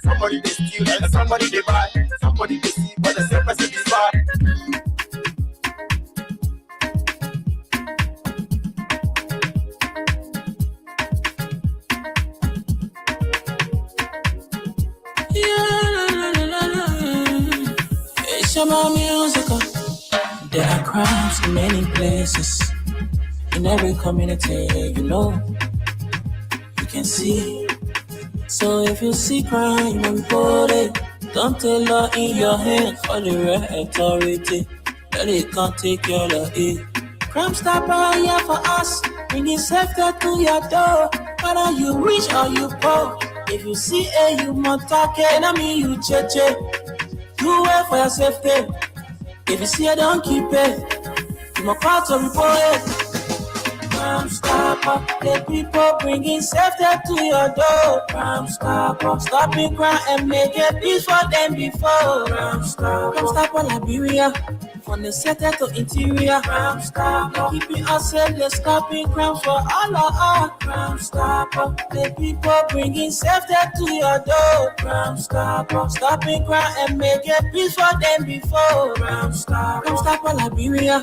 Somebody they steal and somebody they buy, somebody they see, but the same person is bad. It's about music. There are crimes in many places, in every community, you can see. So if you see crime, report it. Don't take law in your hands for the right authority. That it can't take care of it. Crime Stopper here for us, bringing safety to your door. Whether you rich or you poor, if you see you must talk it. I mean you cheche. Do it for your safety. If you see don't keep it. You must call to report it. Crime Stopper, the people bringing safety to your door. Crime Stopper, stopping crime and make it peace for them before. Crime Stopper Liberia, from the center to interior. Crime Stopper, keeping us safe, they're stopping crimes for all of us. Crime Stopper, the people bringing safety to your door. Crime Stopper, stopping crime and make it peace for them before. Crime Stopper Liberia,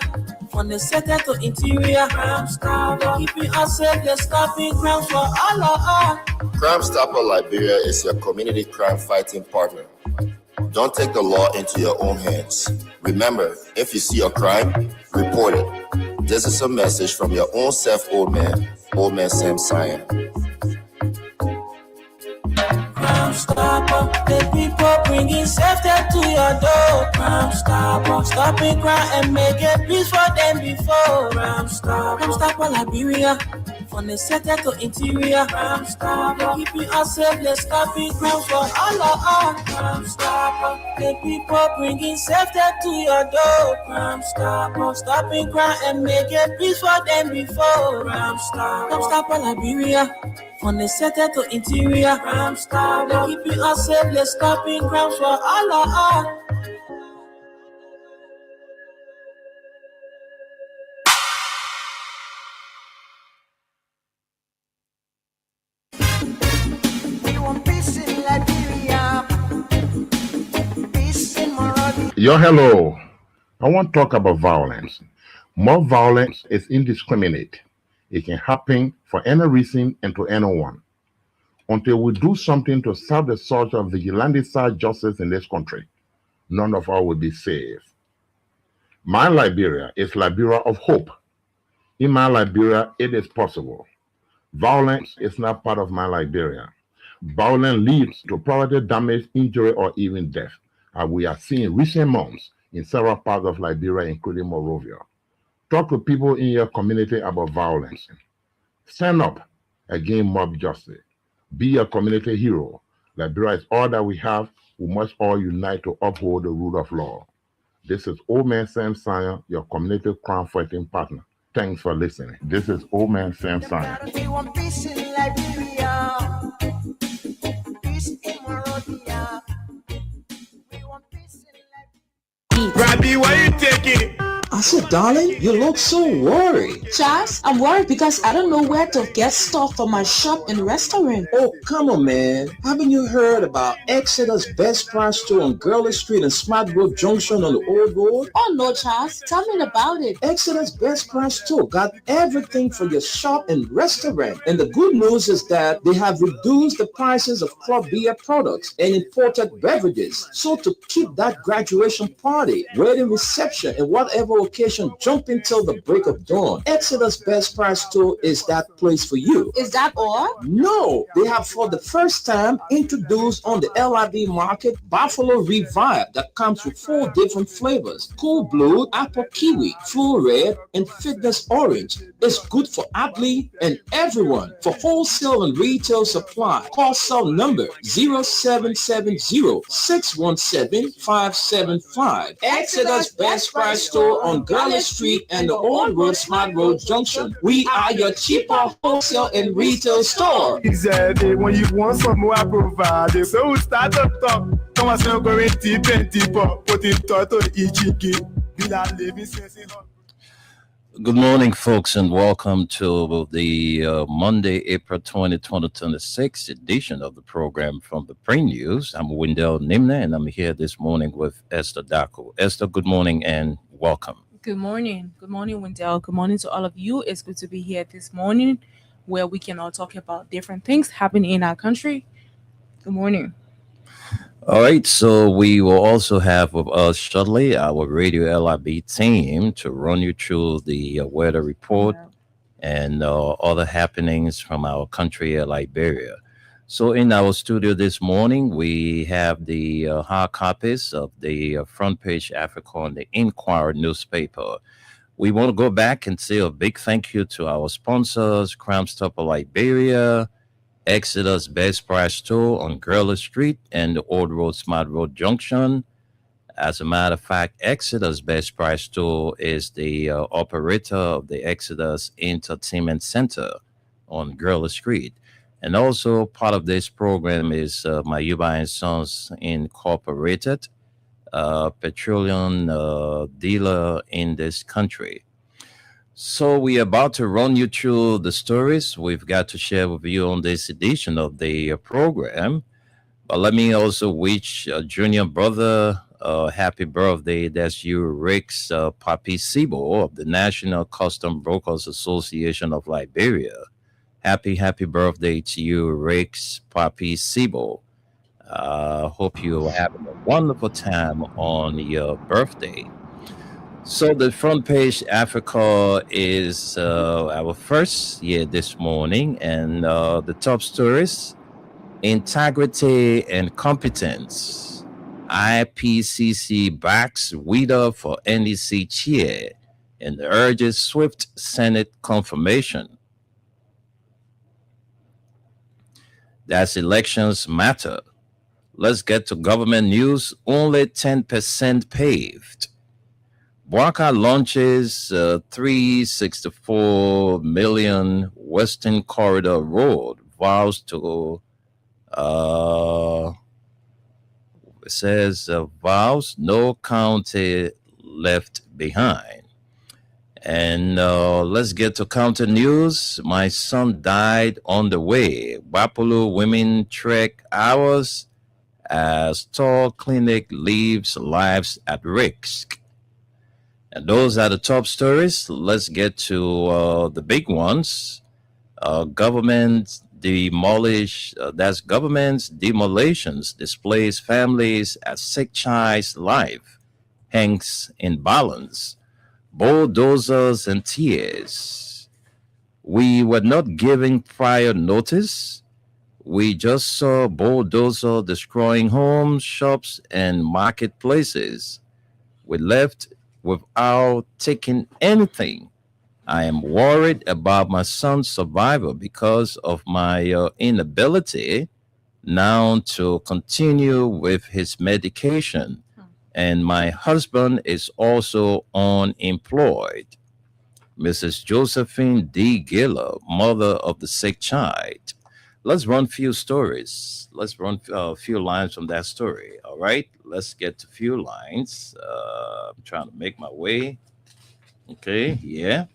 from the center to interior. Crime Stopper, keeping us safe, they're stopping crimes for all of us. Crime Stopper Liberia is your community crime fighting partner. Don't take the law into your own hands. Remember, if you see a crime, report it. This is a message from your own self, Old Man Sam Cyan. Crime Stopper, the people bringing safety to your door. Crime Stopper, stopping crime and make it peace for them before. Crime Stopper Liberia, from the center to interior. Crime Stopper, keeping us safe, let's stopping crimes for all of us. Crime Stopper, the people bringing safety to your door. Crime Stopper, stopping crime and make it peace for them before. Crime Stopper Liberia, from the center to interior. Crime Stopper, keeping us safe, let's stopping crimes for all of us. Yo, hello. I want to talk about violence. More violence is indiscriminate. It can happen for any reason and to anyone. Until we do something to stop the surge of vigilante-style justice in this country, none of us will be safe. My Liberia is Liberia of hope. In my Liberia, it is possible. Violence is not part of my Liberia. Violence leads to property damage, injury, or even death, as we are seeing recent months in several parts of Liberia, including Monrovia. Talk to people in your community about violence. Stand up against mob justice. Be a community hero. Liberia is all that we have. We must all unite to uphold the rule of law. This is Old Man Sam Cyan, your community crime fighting partner. Thanks for listening. This is Old Man Sam Cyan. We want peace in Liberia. Peace in Monrovia. We want peace in Liberia. Rabbi, why you taking? I said, darling, you look so worried. Charles, I'm worried because I don't know where to get stuff for my shop and restaurant. Oh, come on, man. Haven't you heard about Exeter's Best Price store on Gurley Street and Smart Road Junction on the Old Road? Oh, no, Charles. Tell me about it. Exeter's Best Price store got everything for your shop and restaurant. And the good news is that they have reduced the prices of club beer products and imported beverages. So to keep that graduation party, wedding reception, and whatever location jumping till the break of dawn. Exodus Best Price Store is that place for you. Is that all? No, they have for the first time introduced on the LIB market Buffalo Revive that comes with 4 different flavors: Cool Blue, Apple Kiwi, Full Red, and Fitness Orange. It's good for athlete and everyone. For wholesale and retail supply, call cell number 0770-617-575. Exodus Best Price Store on Garland Street and the Old Road Smart Road Junction. We are your cheaper wholesale and retail store. Exactly. When you want some more, I provide it. So we start up top. Come on, so go in deep and deeper. Put it to the EGK. We are living since it. Good morning, folks, and welcome to the Monday, April 2026 edition of the program from the Pre News. I'm Wendell Nimna, and I'm here this morning with Esther Daco. Esther, good morning and welcome. Good morning. Good morning, Wendell. Good morning to all of you. It's good to be here this morning where we can all talk about different things happening in our country. Good morning. All right, so we will also have with us shortly our Radio LIB team to run you through the weather report and other happenings from our country, Liberia. So in our studio this morning, we have the hard copies of the Front Page Africa on the Inquirer newspaper. We want to go back and say a big thank you to our sponsors, Crime Stopper Liberia, Exodus Best Price Store on Gurley Street and the Old Road Smart Road Junction. As a matter of fact, Exodus Best Price Store is the operator of the Exodus Entertainment Center on Gurley Street. And also part of this program is Mayuba and Sons Incorporated, petroleum dealer in this country. So we're about to run you through the stories we've got to share with you on this edition of the program. But let me also wish junior brother happy birthday. That's you, Rex Papi Sibo of the National Custom Brokers Association of Liberia. Happy birthday to you, Rex Papi Sibo. Hope you're having a wonderful time on your birthday. So the Front Page Africa is our first year this morning, and the top stories: integrity and competence. IPCC backs Wida for NDC chair and urges swift Senate confirmation. That's elections matter. Let's get to government news. Only 10% paved. Bwaka launches 364 million Western Corridor Road, vows to, it says, vows no county left behind. And let's get to counter news. My son died on the way. Wapulu women trek hours as Tor Clinic leaves lives at risk. And those are the top stories. Let's get to the big ones. Government's demolitions displays families as sick child's life hangs in balance. Bulldozers and tears. We were not given prior notice. We just saw bulldozer destroying homes, shops, and marketplaces. We left without taking anything. I am worried about my son's survival because of my inability now to continue with his medication. And my husband is also unemployed. Mrs. Josephine D. Giller, mother of the sick child. Let's run a few stories. Let's run a few lines from that story. All right, let's get to a few lines. I'm trying to make my way. Okay, yeah.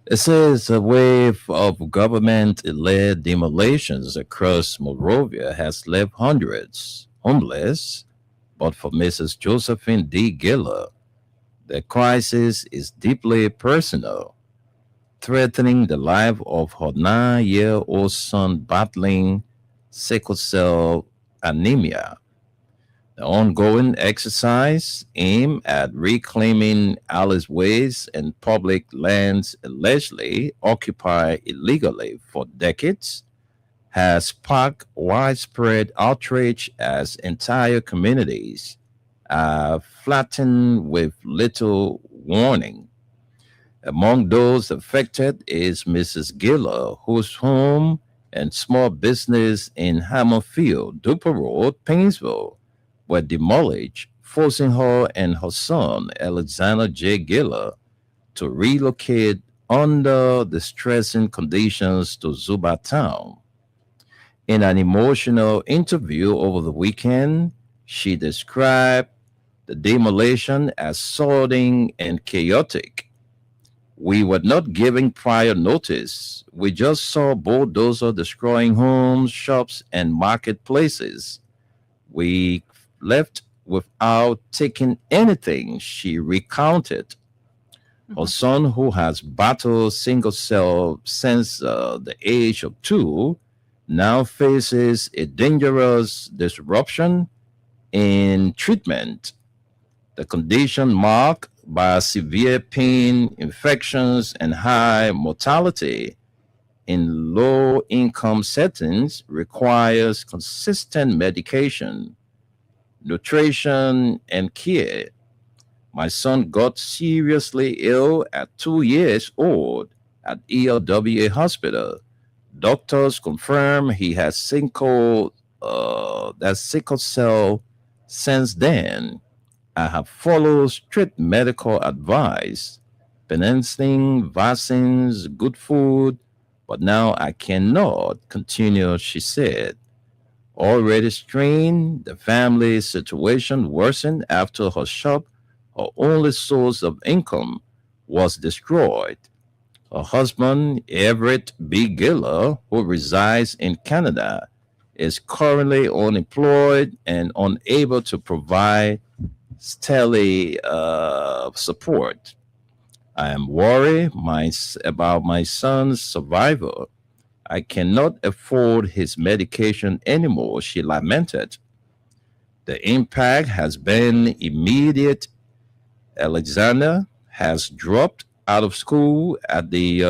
It says a wave of government-led demolitions across Monrovia has left hundreds homeless. But for Mrs. Josephine D. Giller, the crisis is deeply personal, threatening the life of her 9-year-old son battling sickle cell anemia. The ongoing exercise aimed at reclaiming alleyways and public lands allegedly occupied illegally for decades has sparked widespread outrage as entire communities are flattened with little warning. Among those affected is Mrs. Giller, whose home and small business in Hammerfield, Duper Road, Painesville, were demolished, forcing her and her son, Alexander J. Giller, to relocate under distressing conditions to Zuba Town. In an emotional interview over the weekend, she described the demolition as sordid and chaotic. We were not given prior notice. We just saw bulldozer destroying homes, shops, and marketplaces. We left without taking anything, she recounted. Her son, who has battled single cell since the age of 2, now faces a dangerous disruption in treatment. The condition marked by severe pain, infections, and high mortality in low income settings requires consistent medication, nutrition, and care. My son got seriously ill at 2 years old at ELWA Hospital. Doctors confirm he has sickle cell since then. I have followed strict medical advice, penicillin, vaccines, good food, but now I cannot continue, she said. Already strained, the family situation worsened after her shop, her only source of income, was destroyed. Her husband, Everett B. Giller, who resides in Canada, is currently unemployed and unable to provide steady support. I am worried about my son's survival. I cannot afford his medication anymore, she lamented. The impact has been immediate. Alexander has dropped out of school at the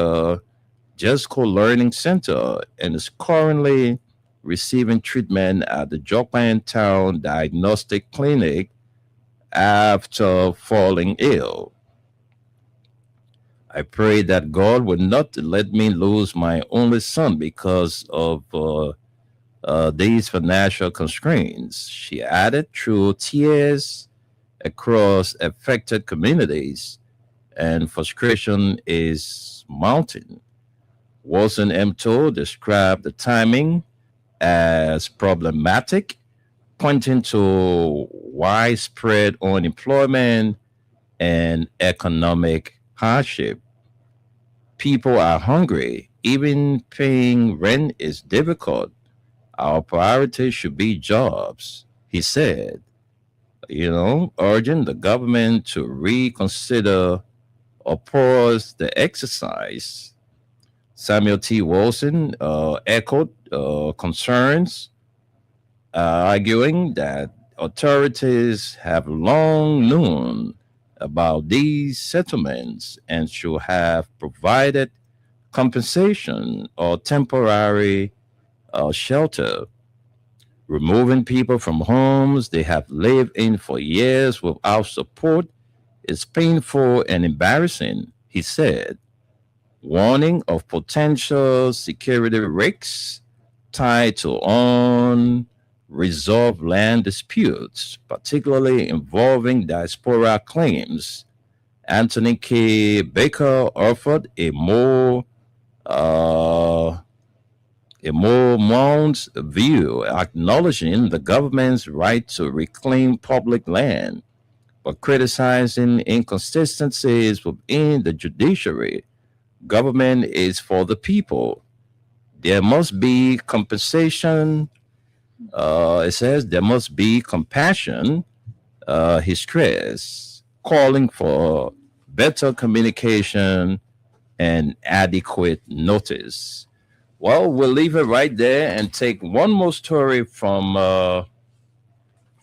Jesco Learning Center and is currently receiving treatment at the Japantown Diagnostic Clinic after falling ill. I pray that God will not let me lose my only son because of these financial constraints, she added through tears across affected communities, and frustration is mounting. Wilson Emto described the timing as problematic, pointing to widespread unemployment and economic hardship. People are hungry. Even paying rent is difficult. Our priority should be jobs, he said, urging the government to reconsider or pause the exercise. Samuel T. Wilson echoed concerns, arguing that authorities have long known about these settlements and should have provided compensation or temporary shelter. Removing people from homes they have lived in for years without support is painful and embarrassing, he said, warning of potential security risks tied to unresolved land disputes, particularly involving diaspora claims. Anthony K. Baker offered a more nuanced view, acknowledging the government's right to reclaim public land, but criticizing inconsistencies within the judiciary. Government is for the people. There must be compensation. It says there must be compassion, he stressed, calling for better communication and adequate notice. Well, we'll leave it right there and take one more story from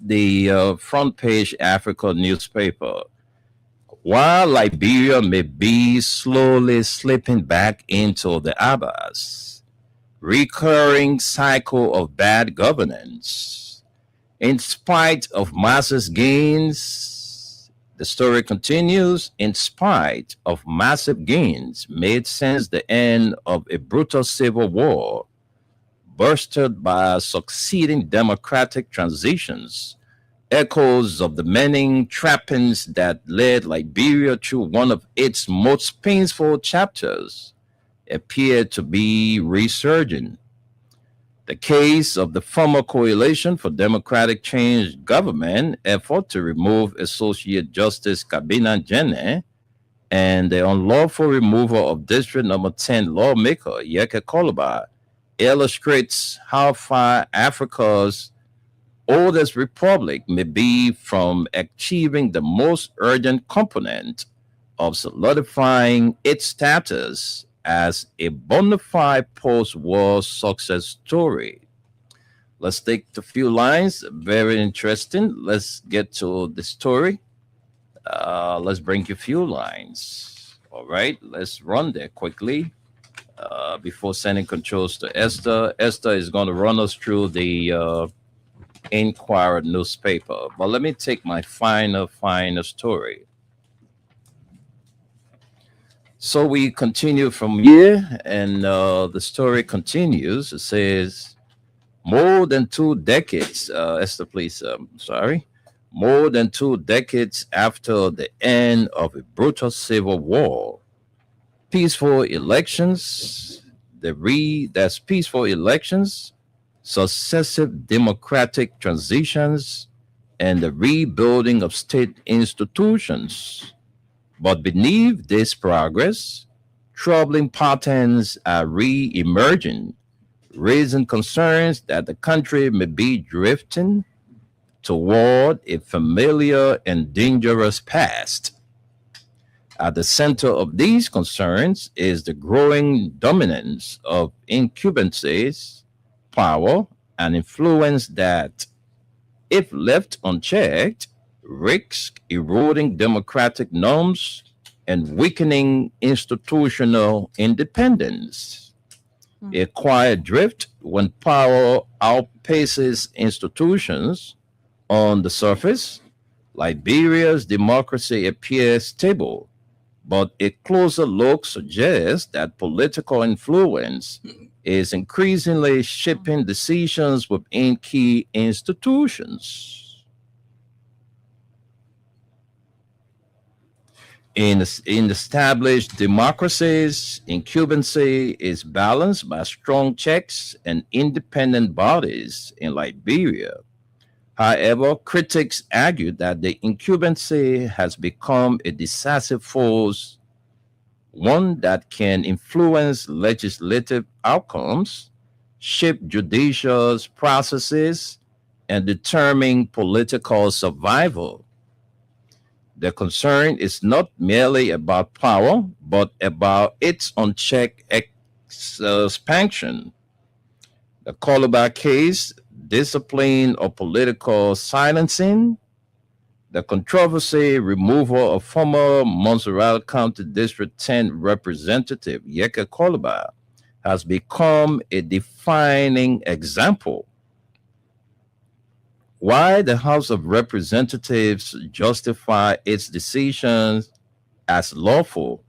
the front page Africa newspaper. While Liberia may be slowly slipping back into the abyss, recurring cycle of bad governance, in spite of massive gains, the story continues, in spite of massive gains made since the end of a brutal civil war, boosted by succeeding democratic transitions, echoes of the many trappings that led Liberia through one of its most painful chapters appear to be resurging. The case of the former Coalition for Democratic Change government effort to remove Associate Justice Kabina Jene and the unlawful removal of District Number 10 lawmaker Yeke Koluba illustrates how far Africa's oldest republic may be from achieving the most urgent component of solidifying its status as a bona fide post-war success story. Let's take a few lines. Very interesting. Let's get to the story. Let's bring you a few lines. All right, let's run there quickly before sending controls to Esther. Esther is going to run us through the Inquirer newspaper. But let me take my final story. So we continue from here, and the story continues. It says, more than 2 decades, Esther, please, sorry. More than 2 decades after the end of a brutal civil war, peaceful elections, successive democratic transitions, and the rebuilding of state institutions. But beneath this progress, troubling patterns are re-emerging, raising concerns that the country may be drifting toward a familiar and dangerous past. At the center of these concerns is the growing dominance of incumbencies, power, and influence that, if left unchecked, risk eroding democratic norms and weakening institutional independence. A quiet drift when power outpaces institutions. On the surface, Liberia's democracy appears stable, but a closer look suggests that political influence is increasingly shaping decisions within key institutions. In established democracies, incumbency is balanced by strong checks and independent bodies. In Liberia, however, critics argue that the incumbency has become a decisive force, one that can influence legislative outcomes, shape judicial processes, and determine political survival. The concern is not merely about power, but about its unchecked expansion. The Koluba case, discipline or political silencing, the controversy removal of former Montserrat County District 10 Representative Yeke Koluba has become a defining example. Why the House of Representatives justify its decisions as lawful,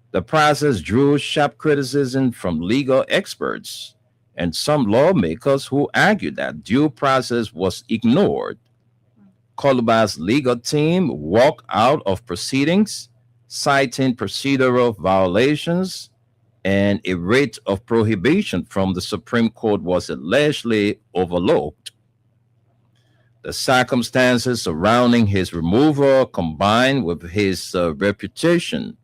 the process drew sharp criticism from legal experts and some lawmakers who argued that due process was ignored. Koluba's legal team walked out of proceedings, citing procedural violations, and a writ of prohibition from the Supreme Court was allegedly overlooked. The circumstances surrounding his removal, combined with his reputation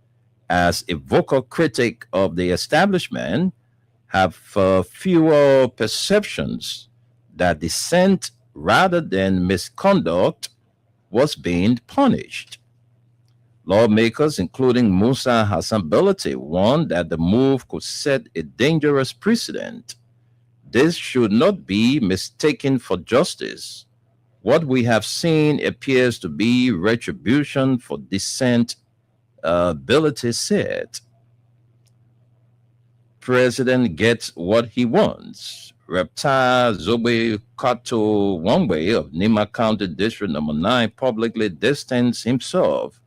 as a vocal critic of the establishment, have fewer perceptions that dissent rather than misconduct was being punished. Lawmakers, including Musa Hassan Belati, warned that the move could set a dangerous precedent. This should not be mistaken for justice. What we have seen appears to be retribution for dissent, ability said. President gets what he wants. Reptile Zobe Kato Wangwe of Nima County District Number 9 publicly distanced himself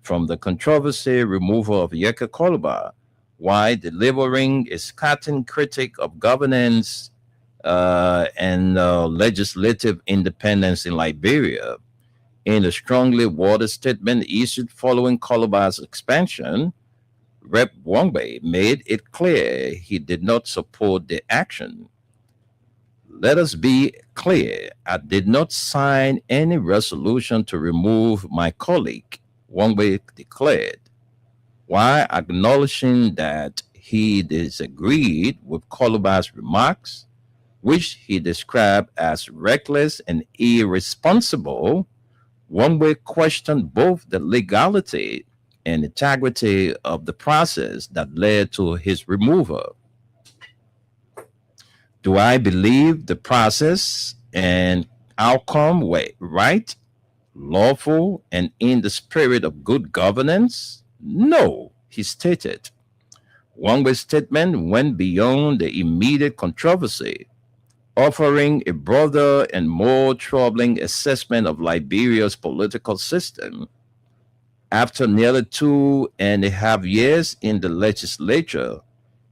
from the controversy removal of Yeka Koluba while delivering a scathing critique of governance and legislative independence in Liberia. In a strongly worded statement issued following Koluba's expansion, Rep. Wangbe made it clear he did not support the action. Let us be clear, I did not sign any resolution to remove my colleague, Wangbe declared, while acknowledging that he disagreed with Koluba's remarks, which he described as reckless and irresponsible. Wangbe questioned both the legality and integrity of the process that led to his removal. Do I believe the process and outcome were right, lawful, and in the spirit of good governance? No, he stated. Wangbe's statement went beyond the immediate controversy, offering a broader and more troubling assessment of Liberia's political system. After nearly 2.5 years in the legislature,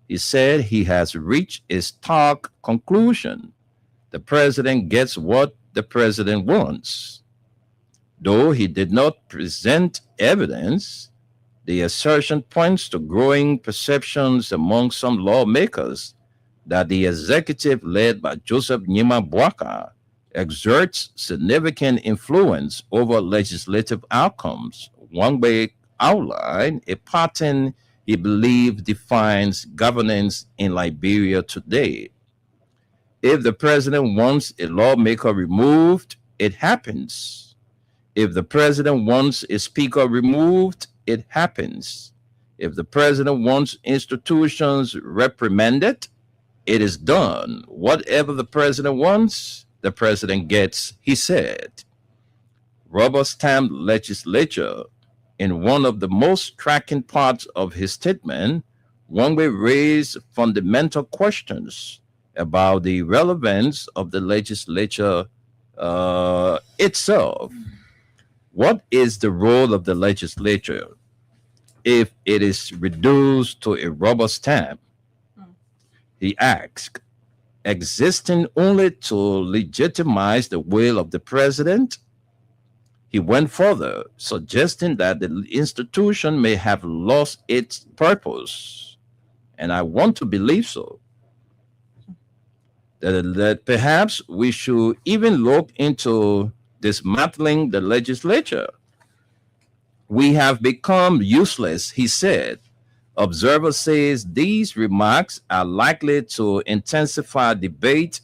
he said he has reached a stark conclusion. The president gets what the president wants. Though he did not present evidence, the assertion points to growing perceptions among some lawmakers that the executive led by Joseph Nyima Bwaka exerts significant influence over legislative outcomes. Wangbe outlined a pattern he believed defines governance in Liberia today. If the president wants a lawmaker removed, it happens. If the president wants a speaker removed, it happens. If the president wants institutions reprimanded, it is done. Whatever the president wants, the president gets, he said. Rubber-stamped legislature. In one of the most striking parts of his statement, Wangbe raised fundamental questions about the relevance of the legislature itself. What is the role of the legislature if it is reduced to a rubber stamp? He asked, existing only to legitimize the will of the president? He went further, suggesting that the institution may have lost its purpose, and I want to believe so. That perhaps we should even look into dismantling the legislature. We have become useless, he said. Observer says these remarks are likely to intensify debate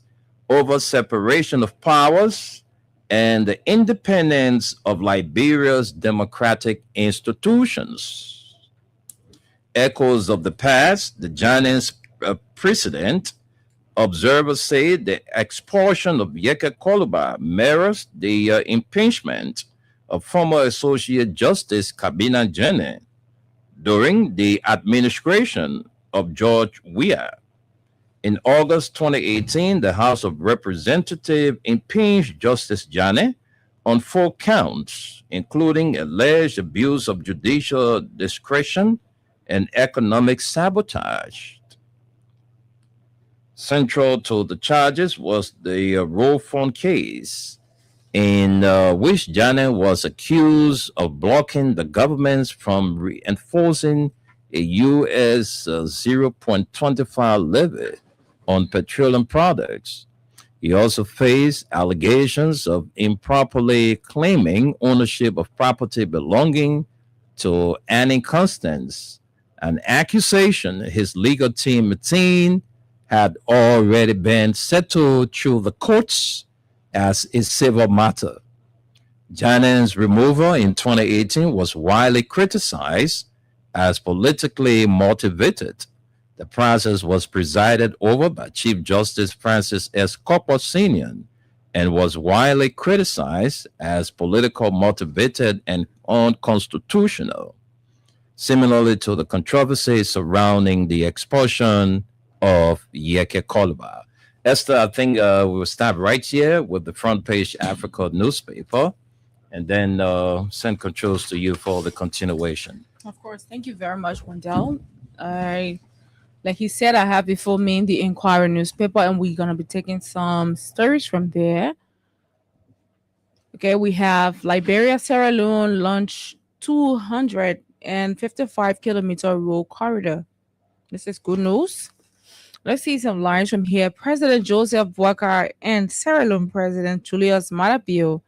over separation of powers and the independence of Liberia's democratic institutions. Echoes of the past, the Janins precedent, observers say the expulsion of Yeka Koluba mirrors the impeachment of former Associate Justice Kabina Jene during the administration of George Weah. In August 2018, the House of Representatives impeached Justice Jane on 4 counts, including alleged abuse of judicial discretion and economic sabotage. Central to the charges was the Roll Phone case, in which Jane was accused of blocking the government from reinforcing a U.S. 0.25 levy on petroleum products. He also faced allegations of improperly claiming ownership of property belonging to Annie Constance, an accusation his legal team maintained had already been settled through the courts as a civil matter. Janin's removal in 2018 was widely criticized as politically motivated. The process was presided over by Chief Justice Francis S. Copper Sr. and was widely criticized as political motivated and unconstitutional, similarly to the controversy surrounding the expulsion of Yeke Koluba. Esther, I think we will start right here with the front page Africa newspaper and then send controls to you for the continuation. Of course. Thank you very much, Wendell. Like he said, I have before me the Inquirer newspaper, and we're going to be taking some stories from there. Okay, we have Liberia, Sierra Leone launch 255-kilometer road corridor. This is good news. Let's see some lines from here. President Joseph Boakai and Sierra Leone President Julius Maada Bio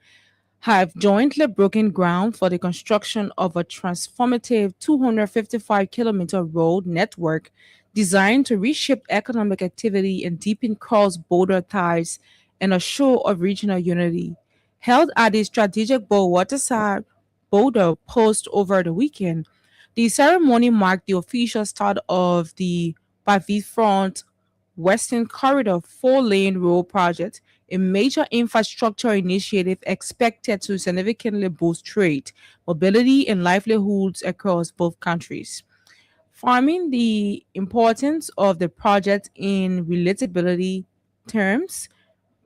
have jointly broken ground for the construction of a transformative 255-kilometer road network designed to reshape economic activity and deepen cross-border ties and a show of regional unity. Held at the strategic waterside border post over the weekend, the ceremony marked the official start of the Bavifront Western Corridor 4-lane road project, a major infrastructure initiative expected to significantly boost trade, mobility, and livelihoods across both countries. Farming the importance of the project in relatability terms,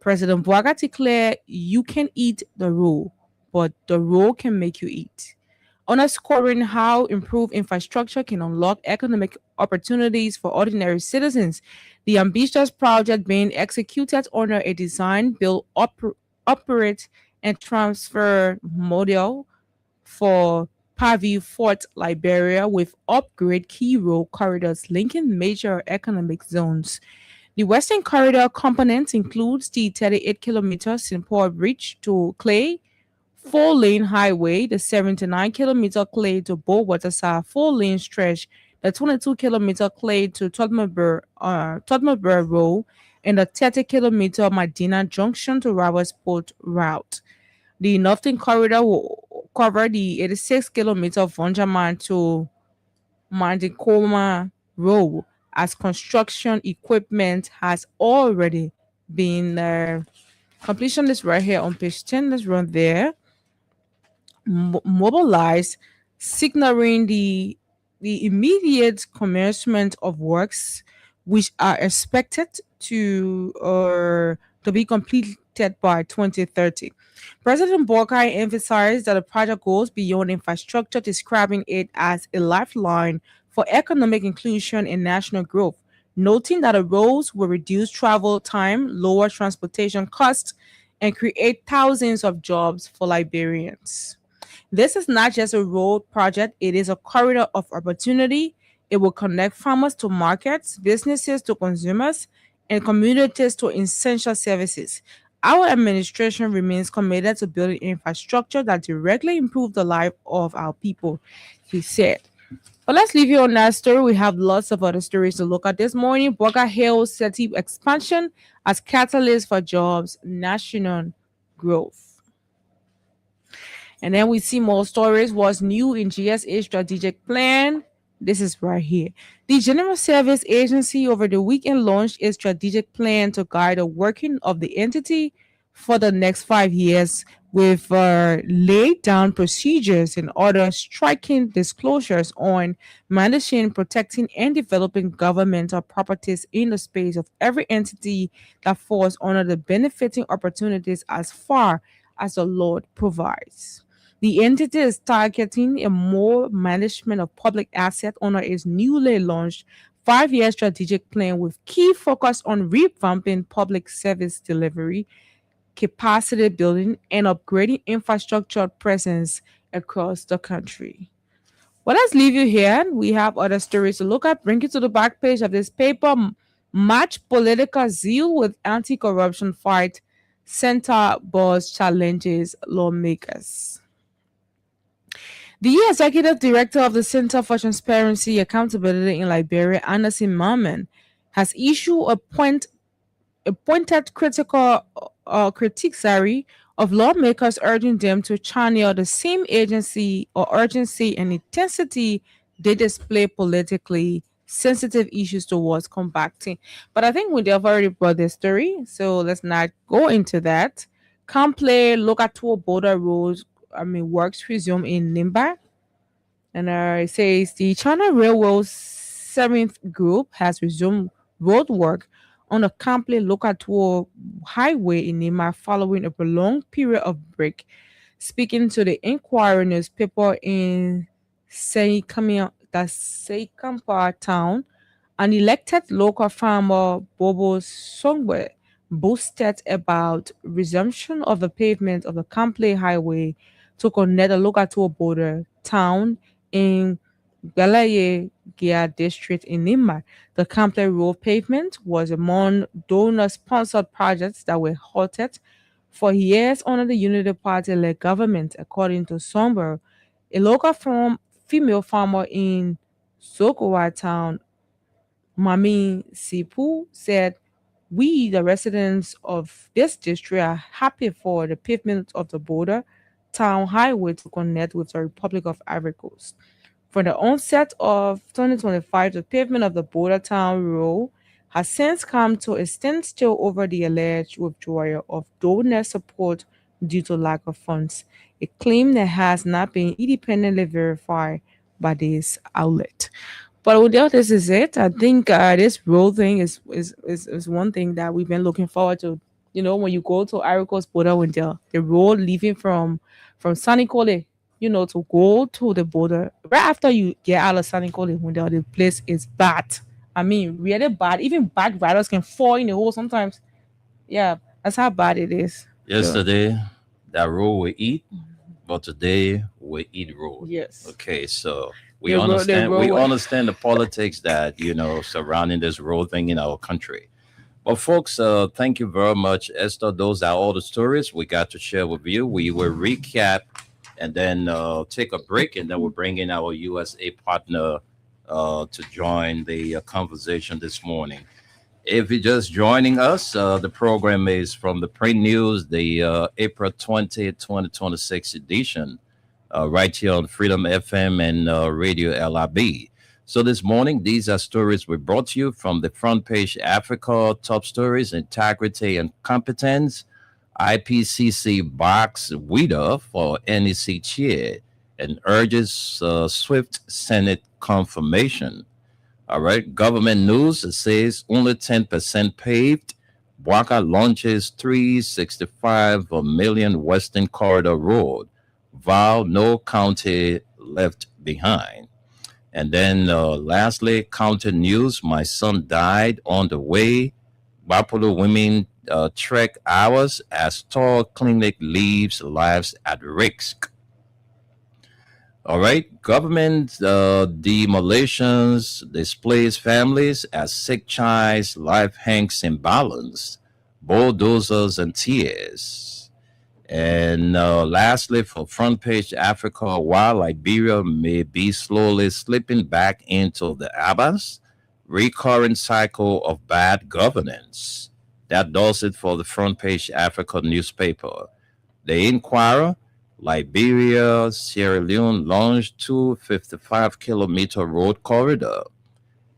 President Boakai declared, "You can eat the road, but the road can make you eat," underscoring how improved infrastructure can unlock economic opportunities for ordinary citizens. The ambitious project being executed under a design, build, operate, and transfer model for Pavi Fort, Liberia, with upgrade key road corridors linking major economic zones. The Western Corridor component includes the 38-kilometer Simpoa Bridge to Clay 4-lane highway, the 79-kilometer Clay to Bowatersa 4-lane stretch, the 22-kilometer Clay to Tottenburg Road, and the 30-kilometer Medina Junction to Rawalsport route. The Northern Corridor will cover the 86-kilometer Vonjaman to Mandikoma Road, as construction equipment has already been completion is right here on page 10. Let's run there. Mobilized, signaling the immediate commencement of works, which are expected to be completed by 2030. President Boakai emphasized that the project goes beyond infrastructure, describing it as a lifeline for economic inclusion and national growth, noting that the roads will reduce travel time, lower transportation costs, and create thousands of jobs for Liberians. This is not just a road project, it is a corridor of opportunity. It will connect farmers to markets, businesses to consumers, and communities to essential services. Our administration remains committed to building infrastructure that directly improves the life of our people, he said. But let's leave you on that story. We have lots of other stories to look at this morning. Boga hails city expansion as catalyst for jobs, national growth. And then we see more stories. What's new in GSA strategic plan? This is right here. The General Service Agency over the weekend launched its strategic plan to guide the working of the entity for the next 5 years, with laid down procedures and other striking disclosures on managing, protecting, and developing governmental properties in the space of every entity that falls under the benefiting opportunities as far as the law provides. The entity is targeting a more management of public assets under its newly launched 5-year strategic plan, with key focus on revamping public service delivery, capacity building, and upgrading infrastructure presence across the country. Well, let's leave you here. We have other stories to look at. Bring you to the back page of this paper. Match political zeal with anti-corruption fight. Center boss challenges lawmakers. The executive director of the Center for Transparency Accountability in Liberia, Anderson Merman, has issued a pointed critiques of lawmakers, urging them to channel the same agency or urgency and intensity they display politically sensitive issues towards combating. But I think we have already brought this story, so let's not go into that. Kample Locator border roads, works resume in Nimba. And it says the China Railroad's seventh group has resumed road work on the Kample Locator highway in Nimba following a prolonged period of break. Speaking to the Inquirer newspaper in Seikampa town, an elected local farmer, Bobo Songwe, boasted about resumption of the pavement of the Kample Highway to connect the Locato border town in Galaye Gia district in Nimba. The Kample Road pavement was among donor-sponsored projects that were halted for years under the Unity Party-led government, according to Somber, a local female farmer in Sokowa town. Mami Sipu said, "We, the residents of this district, are happy for the pavement of the border town highway to connect with the Republic of Ivory Coast. From the onset of 2025, the pavement of the border town road has since come to a standstill over the alleged withdrawal of donor support due to lack of funds, a claim that has not been independently verified by this outlet." But Odell, this is it. I think this road thing is one thing that we've been looking forward to. You know, when you go to Ivory Coast border, when the road leaving from Sanikole, to go to the border, right after you get out of Sanikole, when the place is bad. I mean, really bad. Even bad riders can fall in the hole sometimes. Yeah, that's how bad it is. Yesterday, that road we eat, but today we eat road. Yes. Okay, so we The road- the understand road we wa- understand the politics that surrounding this road thing in our country. Well, folks, thank you very much, Esther. Those are all the stories we got to share with you. We will recap and then take a break, and then we'll bring in our USA partner to join the conversation this morning. If you're just joining us, the program is from the Print News, the April 20th, 2026 edition, right here on Freedom FM and Radio LIB. So this morning, these are stories we brought to you from the Front Page Africa, Top Stories, Integrity and Competence, IPCC box WIDA for NEC chair and urges swift Senate confirmation. All right, government news, it says only 10% paved. Waka launches 365 million Western Corridor Road. Vow no county left behind. And then lastly, county news, my son died on the way. Bapolo women trek hours as Tor clinic leaves lives at risk. All right, government demolitions displays families as sick child's life hangs in balance, bulldozers and tears. And lastly, for Front Page Africa, while Liberia may be slowly slipping back into the abyss, recurrent cycle of bad governance. That does it for the Front Page Africa newspaper. The Inquirer, Liberia, Sierra Leone launched 255-kilometer road corridor.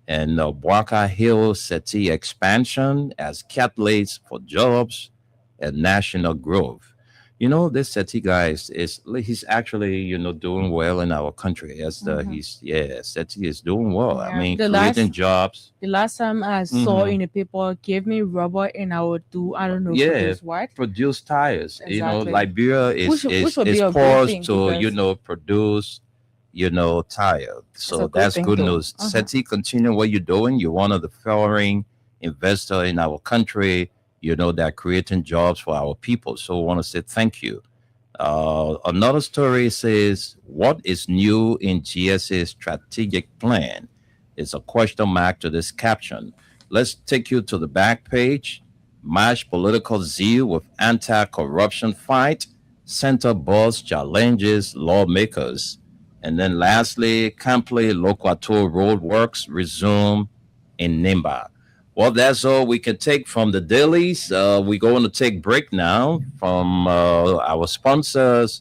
And Bwaka Hill Seti expansion as catalyst for jobs and national growth. You know, this Seti guy he's actually, doing well in our country. Seti is doing well. I Yeah. mean, The creating last- jobs. The last time I saw Mhm. in the paper, give me rubber and I would do, I don't know, Yeah, produce what? produce tires. Exactly. Liberia is Which would be is a good poised thing to because- produce tire. So a good that's thing good though. news. Uh-huh. Seti, continue what you're doing. You're one of the foreign investor in our country. That are creating jobs for our people. So I want to say thank you. Another story says, what is new in GSA's strategic plan? It's a question mark to this caption. Let's take you to the back page. Match political zeal with anti-corruption fight. Center boss challenges lawmakers. And then lastly, Kample Locato roadworks resume in Nimba. Well, that's all we can take from the dailies. We're going to take break now from our sponsors.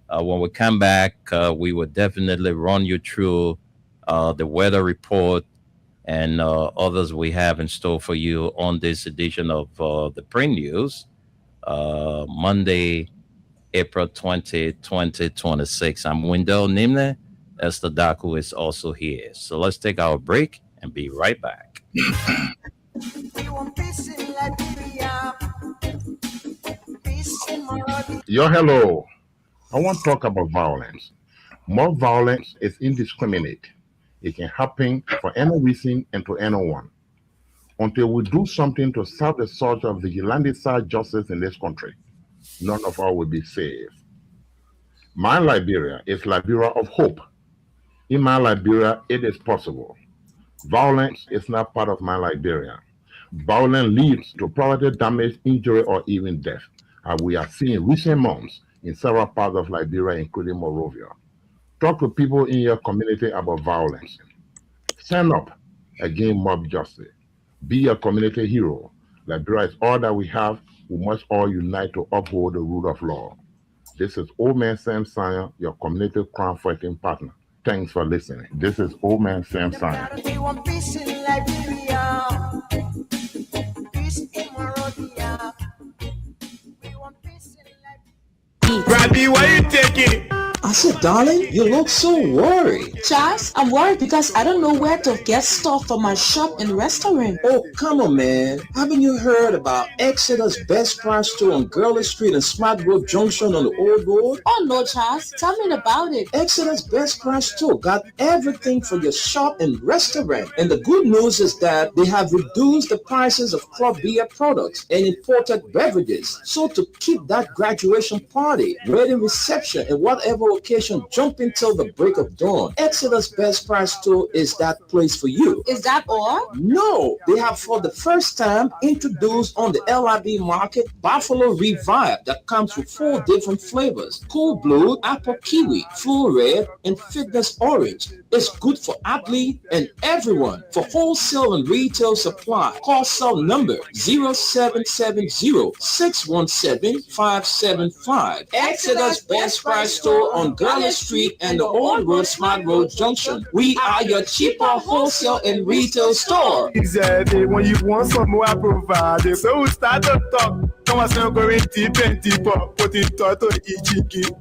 When we come back, we will definitely run you through the weather report and others we have in store for you on this edition of the Print News. Monday, April 20, 2026. I'm Wendell Nimne. Esther Daku is also here. So let's take our break and be right back. We want peace in Liberia, peace in Monrovia. Yo, hello. I want to talk about violence. More violence is indiscriminate. It can happen for any reason and to anyone. Until we do something to stop the surge of vigilante-side justice in this country, none of us will be saved. My Liberia is Liberia of hope. In my Liberia, it is possible. Violence is not part of my Liberia. Violence leads to property damage, injury, or even death, as we are seeing recent months in several parts of Liberia, including Monrovia. Talk to people in your community about violence. Stand up against mob justice. Be a community hero. Liberia is all that we have. We must all unite to uphold the rule of law. This is Old Man Sam Sanya, your community crime fighting partner. Thanks for listening. This is Old Man Sam Sanya. We want peace in Liberia, peace in Monrovia. We want peace in Liberia. Robbie, why you taking? I said, darling, you look so worried. Charles, I'm worried because I don't know where to get stuff for my shop and restaurant. Oh, come on, man. Haven't you heard about Exeter's Best Price Store on Gurley Street and Smart Road Junction on the Old Road? Oh no, Charles, tell me about it. Exeter's Best Price Store got everything for your shop and restaurant. And the good news is that they have reduced the prices of club beer products and imported beverages. So to keep that graduation party, wedding reception, and whatever occasion jumping till the break of dawn, Exeter's Best Price Store is that place for you. Is that all? No, they have for the first time introduced on the LIB market Buffalo Revive that comes with 4 different flavors: Cool Blue, Apple Kiwi, Full Red, and Fitness Orange. It's good for athlete and everyone. For wholesale and retail supply, call cell number 0770-617-575. Exeter's Best Price Store on Gurley Street and the Old Road Smart Road Junction. We are your cheaper wholesale and retail store. Exactly. When you want some more, I provide it. So we start to talk. Come on, so going deep and deeper. Put it to Ichiki.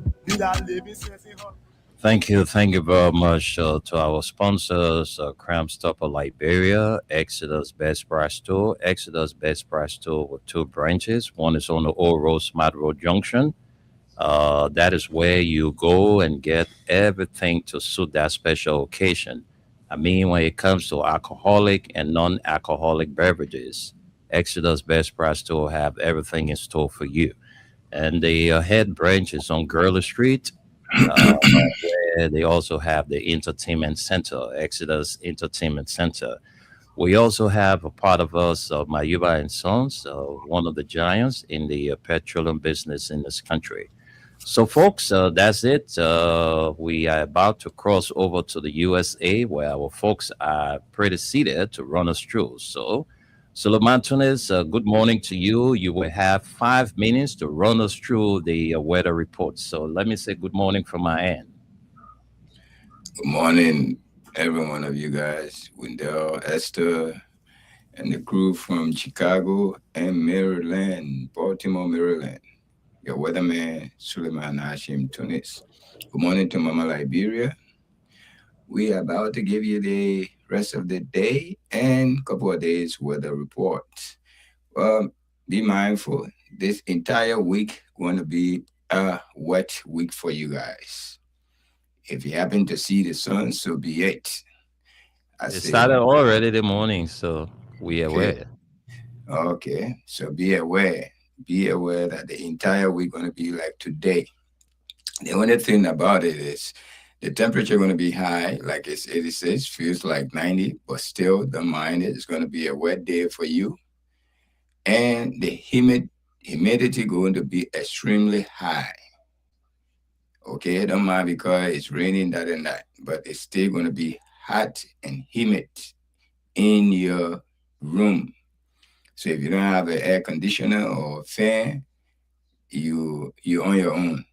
Thank you very much to our sponsors, Crime Stopper Liberia, Exeter's Best Price Store. Exeter's Best Price Store with 2 branches. One is on the Old Road Smart Road Junction. That is where you go and get everything to suit that special occasion. I mean, when it comes to alcoholic and non-alcoholic beverages, Exeter's Best Price Store have everything in store for you. And the head branch is on Gurley Street, where they also have the entertainment center, Exeter's Entertainment Center. We also have a part of us, Mayuba and Sons, one of the giants in the petroleum business in this country. So, folks, that's it. We are about to cross over to the USA, where our folks are pretty seated to run us through. So, Suleiman Tunis, good morning to you. You will have 5 minutes to run us through the weather report. So, let me say good morning from my end. Good morning, every one of you guys, Wendell, Esther, and the crew from Chicago and Maryland, Baltimore, Maryland. Your weatherman, Suleiman Hashim Tunis. Good morning to Mama Liberia. We are about to give you the rest of the day and a couple of days weather report. Well, be mindful. This entire week going to be a wet week for you guys. If you happen to see the sun, so be it. It started already the morning, so we are aware. Okay, so be aware. Be aware that the entire week going to be like today. The only thing about it is the temperature going to be high, like it's 86, feels like 90, but still don't mind it. It's going to be a wet day for you. And the humidity going to be extremely high. Okay, don't mind because it's raining that and that, but it's still going to be hot and humid in your room. So if you don't have an air conditioner or fan, you're on your own.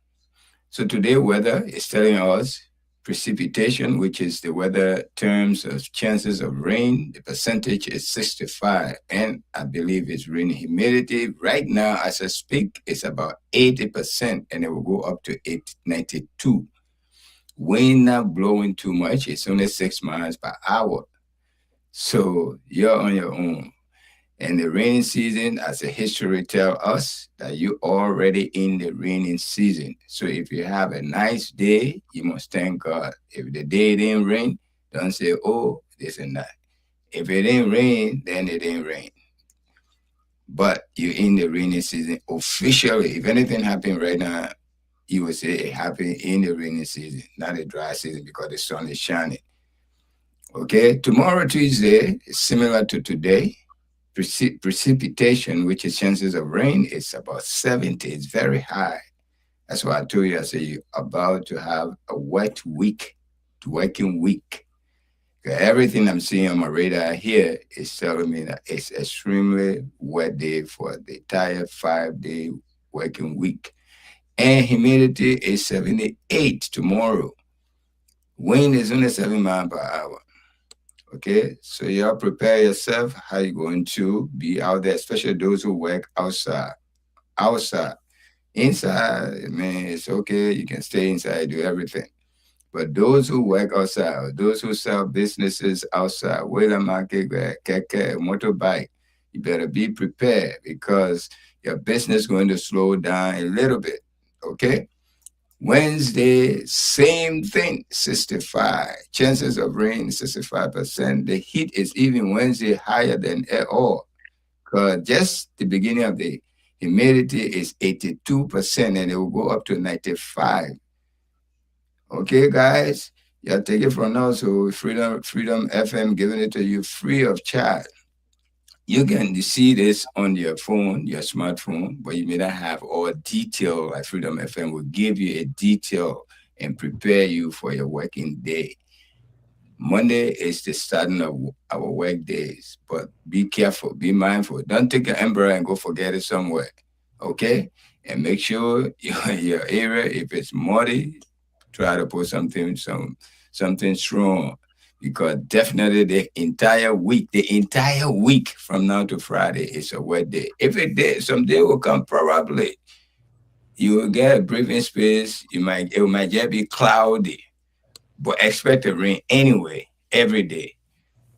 So today weather is telling us Precipitation, which is the weather terms of chances of rain, the percentage is 65, and I believe it's raining. Humidity right now, as I speak, is about 80%, and it will go up to 92. Wind not blowing too much, it's only 6 miles per hour. So you're on your own. And the rainy season, as the history tells us, that you're already in the raining season. So if you have a nice day, you must thank God. If the day didn't rain, don't say, oh, this and that. If it didn't rain, then it didn't rain. But you're in the rainy season officially. If anything happened right now, you would say it happened in the rainy season, not the dry season, because the sun is shining. Okay, tomorrow, Tuesday, is similar to today. Precipitation, which is chances of rain, is about 70. It's very high. That's why I told you, I said you're about to have a wet week, working week. Everything I'm seeing on my radar here is telling me that it's extremely wet day for the entire 5-day working week. And humidity is 78 tomorrow. Wind is only 7 miles per hour. Okay, so y'all prepare yourself how you're going to be out there, especially those who work outside. Inside, I mean, it's okay, you can stay inside, do everything. But those who work outside, those who sell businesses outside, whether market, keke, motorbike, you better be prepared because your business is going to slow down a little bit, okay? Wednesday, same thing, 65. Chances of rain, 65%. The heat is even Wednesday higher than at all. Because just the beginning of the humidity is 82% and it will go up to 95. Okay, guys? Yeah, take it from now. So Freedom FM giving it to you free of charge. You can see this on your phone, your smartphone, but you may not have all detail. Like Freedom FM will give you a detail and prepare you for your working day. Monday is the starting of our work days, but be careful, be mindful. Don't take your umbrella and go forget it somewhere, okay? And make sure your area, if it's muddy, try to put something strong. Because definitely the entire week from now to Friday is a wet day. If a day, someday will come, probably you will get a breathing space. It might just be cloudy, but expect a rain anyway, every day,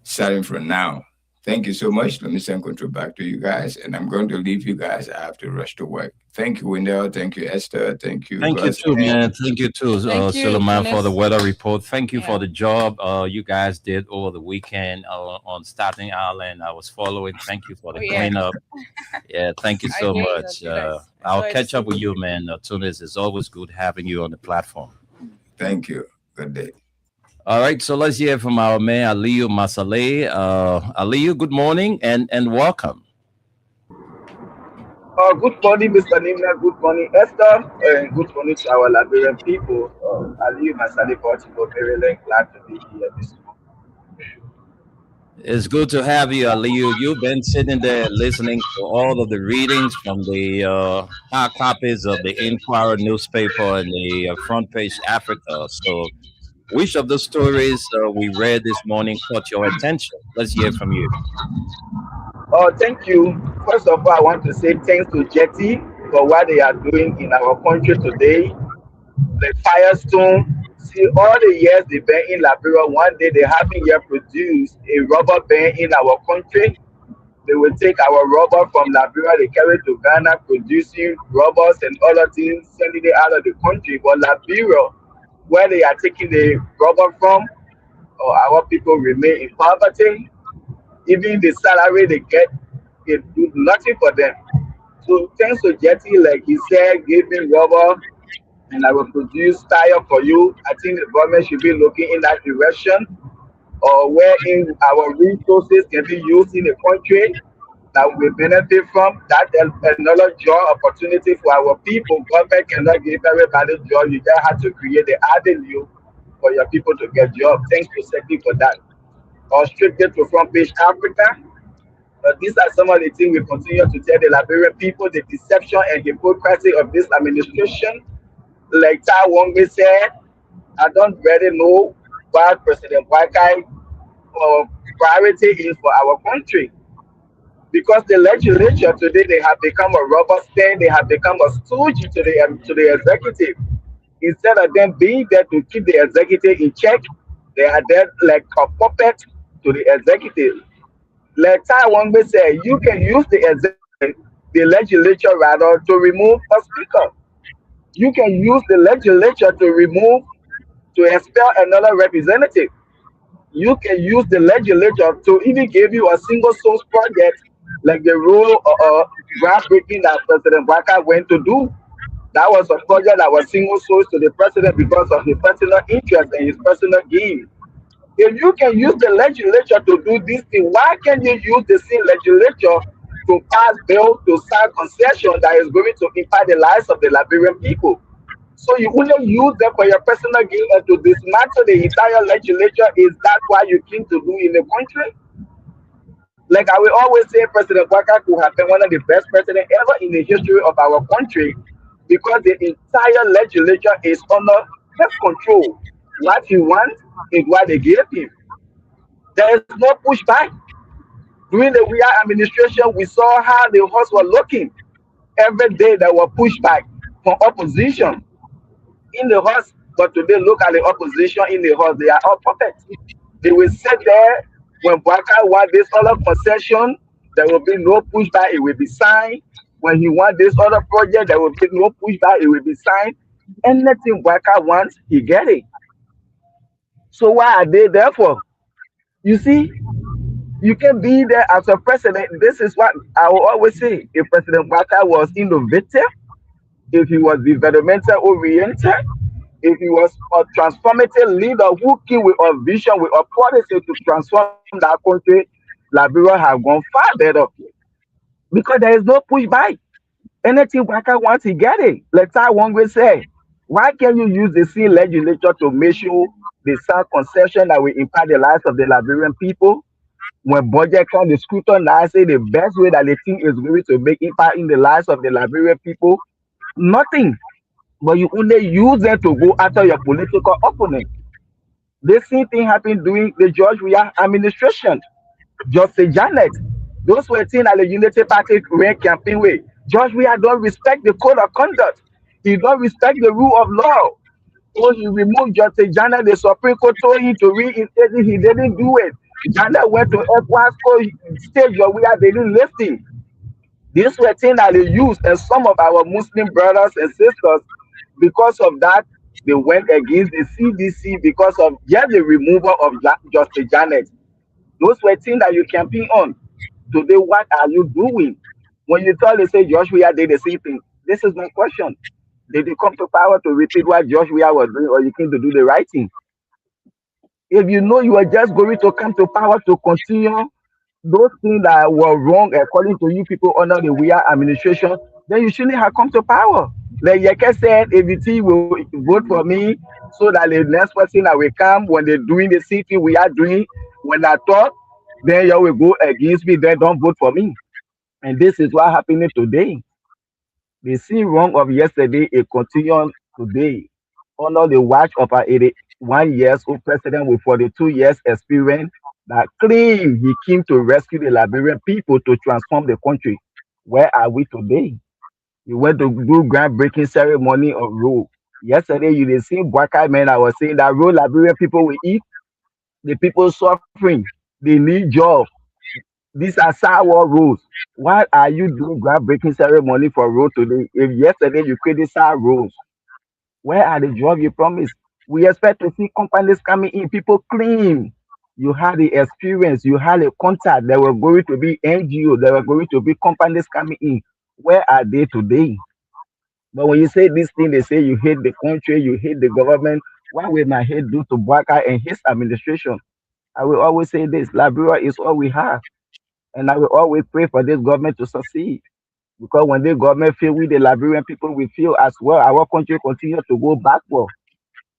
starting from now. Thank you so much. Let me send control back to you guys, and I'm going to leave you guys. I have to rush to work. Thank you, Wendell. Thank you, Esther. Thank you. Thank you too, man. Thank you too, Suleiman, for the weather report. Thank you for the job you guys did over the weekend on Staten Island. I was following. Thank you for the cleanup. Yeah, thank you so much. I'll catch up with you, man. Tunis, it's always good having you on the platform. Thank you. Good day. All right, so let's hear from our man, Aliyu Masaleh. Aliyu, good morning and welcome. Good morning, Mr. Nimna. Good morning, Esther. And good morning to our Liberian people. Aliyu Masaleh, Portugal, Maryland. Glad to be here this morning. It's good to have you, Aliyu. You've been sitting there listening to all of the readings from the hard copies of the Inquirer newspaper and the Front Page Africa. So which of the stories we read this morning caught your attention? Let's hear from you. Thank you. First of all, I want to say thanks to Jetty for what they are doing in our country today. The Firestone, see all the years they've been in Liberia, one day they haven't yet produced a rubber band in our country. They will take our rubber from Liberia, they carry it to Ghana, producing rubbers and other things, sending it out of the country. But Liberia, where they are taking the rubber from, our people remain in poverty. Even the salary they get, it do nothing for them. So thanks to Jetty, like he said, give me rubber and I will produce tire for you. I think the government should be looking in that direction, or wherein our resources can be used in the country that we benefit from. That another job opportunity for our people. Government cannot give everybody job. You just have to create the avenue for your people to get jobs. Thanks to SETI for that. Straight to Front Page Africa. These are some of the things we continue to tell the Liberian people, the deception and hypocrisy of this administration. Like Tai Wongbe said, I don't really know what President Wakai priority is for our country, because the legislature today, they have become a rubber stamp, they have become a stooge to the executive. Instead of them being there to keep the executive in check, they are there like a puppet to the executive. Like Taiwan will say, you can use the legislature rather to remove a speaker. You can use the legislature to expel another representative. You can use the legislature to even give you a single source project, like the rule groundbreaking that President Waka went to do. That was a project that was single source to the president because of his personal interest and his personal gain. If you can use the legislature to do this thing, why can't you use the same legislature to pass bill to sign concession that is going to impact the lives of the Liberian people? So you only use them for your personal gain and to dismantle the entire legislature. Is that what you came to do in the country? Like I will always say, President Waka could have been one of the best presidents ever in the history of our country, because the entire legislature is under his control. What he wants is what they give him. There is no pushback. During the Weah administration, we saw how the horse were looking. Every day there were pushback from opposition in the horse. But today, look at the opposition in the horse. They are all puppets. They will sit there when Bwaka want this other concession. There will be no pushback. It will be signed. When he want this other project, there will be no pushback. It will be signed. Anything Bwaka wants, he get it. So why are they there for? You see, you can be there as a president. This is what I will always say. If President Bwaka was innovative, if he was developmental oriented, if he was a transformative leader who came with a vision, with a policy to transform that country, Liberia have gone far better, because there is no pushback. Anything Waka wants, he get it. Like Taiwan will say, why can't you use the same legislature to make sure the some concession that will impact the lives of the Liberian people? When budget comes, the scrutinize say the best way that they think is going to make impact in the lives of the Liberian people, nothing. But you only use them to go after your political opponent. The same thing happened during the George Weah administration. Justice Janet, those were things that the Unity Party ran campaign with. George Weah don't respect the code of conduct. He don't respect the rule of law. So he removed Justice Janet. The Supreme Court told him to reinstate it. He didn't do it. Janet went to Equasco stage where we are they didn't listen. These were things that they used, and some of our Muslim brothers and sisters, because of that, they went against the CDC because of just the removal of Justice Janet. Those were things that you campaign on. Today, what are you doing? When you tell they say Josh Weah did the same thing, this is my question. Did you come to power to repeat what Josh Weah was doing, or you came to do the right thing? If you know you are just going to come to power to continue those things that were wrong according to you people under the Weah administration, then you shouldn't have come to power. Like Yeke said, ABT will vote for me so that the next person that will come when they're doing the same thing we are doing, when I talk, then you will go against me, then don't vote for me. And this is what happening today. The same wrong of yesterday, it continues today. Under the watch of our 81 years old president with 42 years experience that claimed he came to rescue the Liberian people to transform the country. Where are we today? He went to do groundbreaking ceremony of road. Yesterday, you did see Bwaka man I was saying that road Liberian people will eat. The people suffering. They need jobs. These are sour roads. Why are you doing groundbreaking ceremony for road today? If yesterday you criticize roads, where are the jobs you promised? We expect to see companies coming in, people clean. You had the experience, you had a contact. There were going to be NGOs, there were going to be companies coming in. Where are they today? But when you say this thing, they say you hate the country, you hate the government. What will my head do to Bwaka and his administration? I will always say this: Liberia is all we have, and I will always pray for this government to succeed. Because when the government fail, we the Liberian people will feel as well. Our country continue to go backward.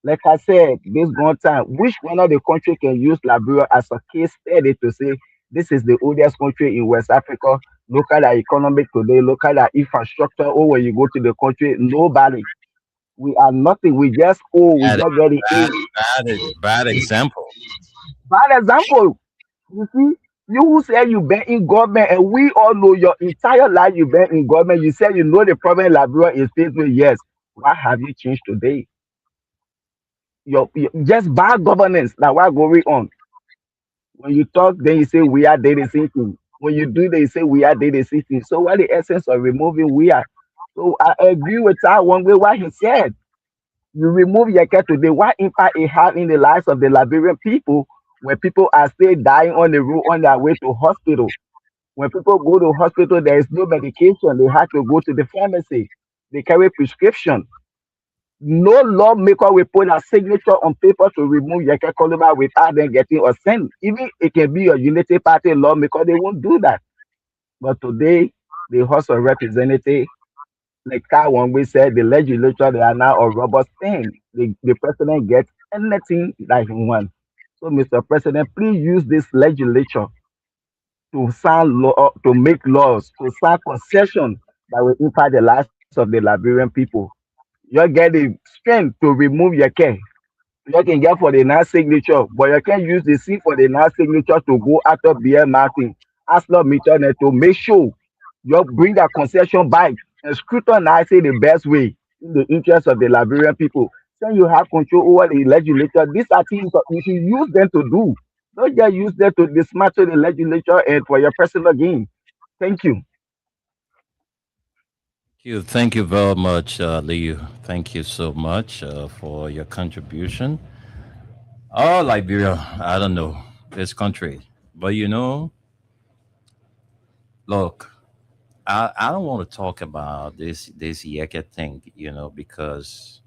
Like I said, this one time, which one of the country can use Liberia as a case study to say this is the oldest country in West Africa? Look at the economic today, look at the infrastructure. Or when you go to the country, nobody. We are nothing. We just owe. We Bad, just getting bad, in. bad example. Bad example. You see, you who say you been in government, and we all know your entire life you been in government. You say you know the problem Liberia is faced with. Yes. What have you changed today? Your just bad governance. Now what going on? When you talk, then you say we are data thinking. When you do, they say we are data thinking. So what the essence of removing we are? So I agree with that one way what he said. You remove Yeke today, what impact it had in the lives of the Liberian people when people are still dying on the road on their way to hospital. When people go to hospital, there is no medication. They have to go to the pharmacy. They carry prescription. No lawmaker will put a signature on paper to remove Yeke Koloma without them getting a cent. Even it can be a unity party lawmaker, they won't do that. But today, the House of Representatives, like Kai we said, the legislature, they are now a rubber stamp. The president gets anything that he wants. So, Mr. President, please use this legislature to sign law, to make laws, to sign concessions that will impact the lives of the Liberian people. You get the strength to remove your care. You can get for the non signature, but you can use the C for the non signature to go after BL Martin. Ask Lord Mitchell to make sure you bring that concession back and scrutinize it the best way in the interest of the Liberian people. Then you have control over the legislature. These are things that you should use them to do. Don't just use them to dismantle the legislature and for your personal gain. Thank you. Thank you very much, Leo. Thank you so much for your contribution. Oh, Liberia, I don't know this country, but look, I don't want to talk about this Yeke thing, because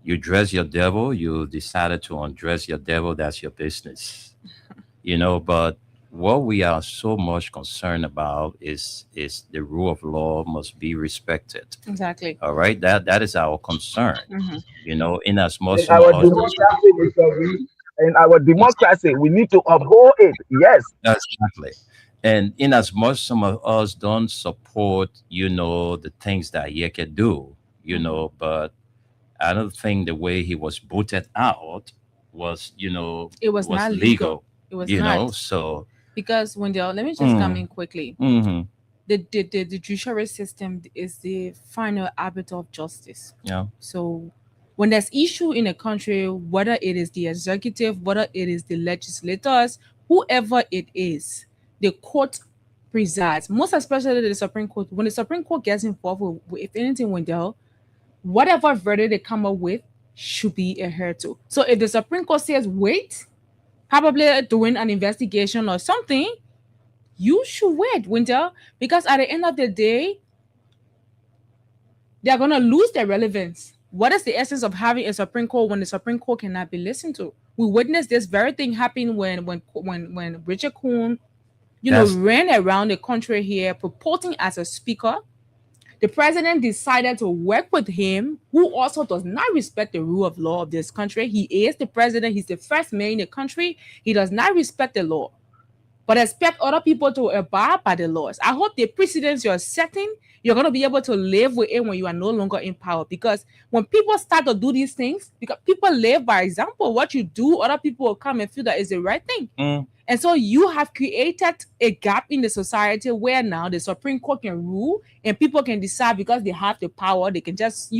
you dress your devil, you decided to undress your devil, that's your business, but what we are so much concerned about is the rule of law must be respected. Exactly. All right, that is our concern. Hmm. In as much In some our of us, democracy, Mr. We, in our democracy, we need to uphold it. Yes. exactly. And in as much some of us don't support, the things that Yeke do, but I don't think the way he was booted out was, It was was not legal. legal, It was not. so. Because Wendell, let me just come in quickly. Hmm. The judiciary system is the final arbiter of justice. Yeah. So when there's issue in a country, whether it is the executive, whether it is the legislators, whoever it is, the court presides. Most especially the Supreme Court. When the Supreme Court gets involved if anything, Wendell, whatever verdict they come up with should be adhered to. So if the Supreme Court says wait, probably doing an investigation or something, you should wait, Winter, because at the end of the day, they're going to lose their relevance. What is the essence of having a Supreme Court when the Supreme Court cannot be listened to? We witnessed this very thing happen when Richard Kuhn, That's ran around the country here purporting as a speaker. The president decided to work with him, who also does not respect the rule of law of this country. He is the president. He's the first man in the country. He does not respect the law, but expect other people to abide by the laws. I hope the precedents you're setting, you're going to be able to live with it when you are no longer in power. Because when people start to do these things, because people live by example, what you do, other people will come and feel that is the right thing. And so you have created a gap in the society where now the Supreme Court can rule and people can decide because they have the power, they can just,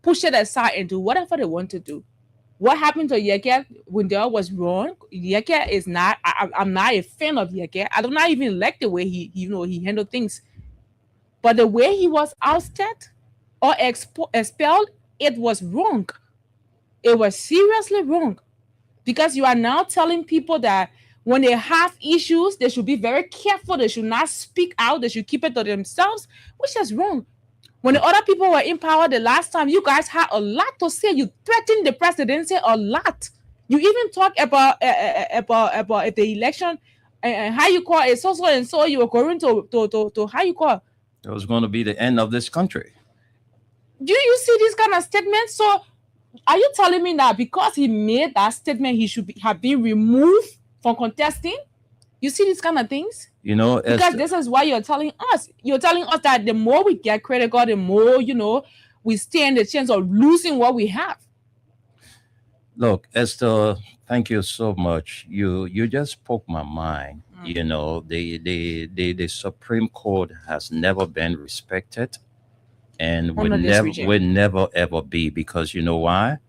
push it aside and do whatever they want to do. What happened to Yeke Wendell was wrong. Yeke is not, I'm not a fan of Yeke. I do not even like the way he handled things. But the way he was ousted or expelled, it was wrong. It was seriously wrong. Because you are now telling people that when they have issues, they should be very careful. They should not speak out. They should keep it to themselves, which is wrong. When the other people were in power the last time, you guys had a lot to say. You threatened the presidency a lot. You even talk about if the election and how you call it so and so. You were going to how you call it was going to be the end of this country. Do you see this kind of statement? So are you telling me that because he made that statement, he should have been removed from contesting? You see these kind of things? Because this is why you're telling us. You're telling us that the more we get critical, the more, we stand a chance of losing what we have. Look, Esther, thank you so much. You just spoke my mind. You know, the Supreme Court has never been respected, and Under this regime. will never ever be, because you know why?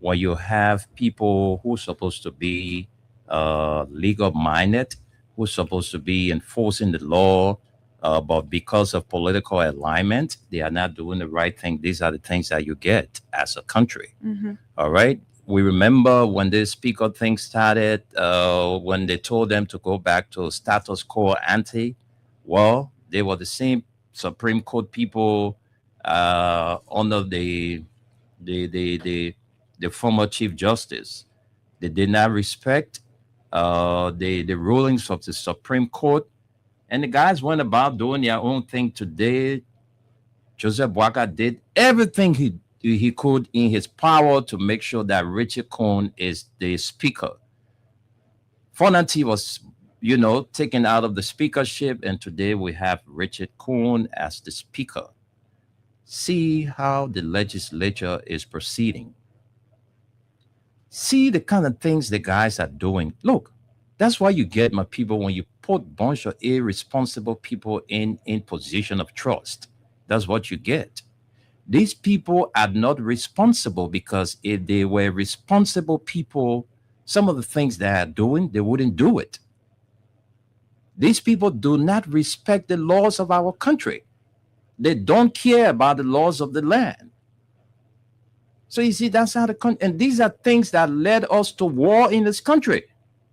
When you have people who are supposed to be legal minded, who are supposed to be enforcing the law, but because of political alignment, they are not doing the right thing. These are the things that you get as a country. All right. We remember when this speaker thing started, when they told them to go back to status quo ante. Well, they were the same Supreme Court people under the former Chief Justice. They did not respect the rulings of the Supreme Court, and the guys went about doing their own thing. Today, Joseph Boakai did everything he could in his power to make sure that Richard Cohen is the speaker. Fonanti was, taken out of the speakership, and today we have Richard Cohen as the speaker. See how the legislature is proceeding. See the kind of things the guys are doing. Look, that's why you get, my people, when you put a bunch of irresponsible people in position of trust. That's what you get. These people are not responsible, because if they were responsible people, some of the things they are doing, they wouldn't do it. These people do not respect the laws of our country. They don't care about the laws of the land. So you see, that's how and these are things that led us to war in this country.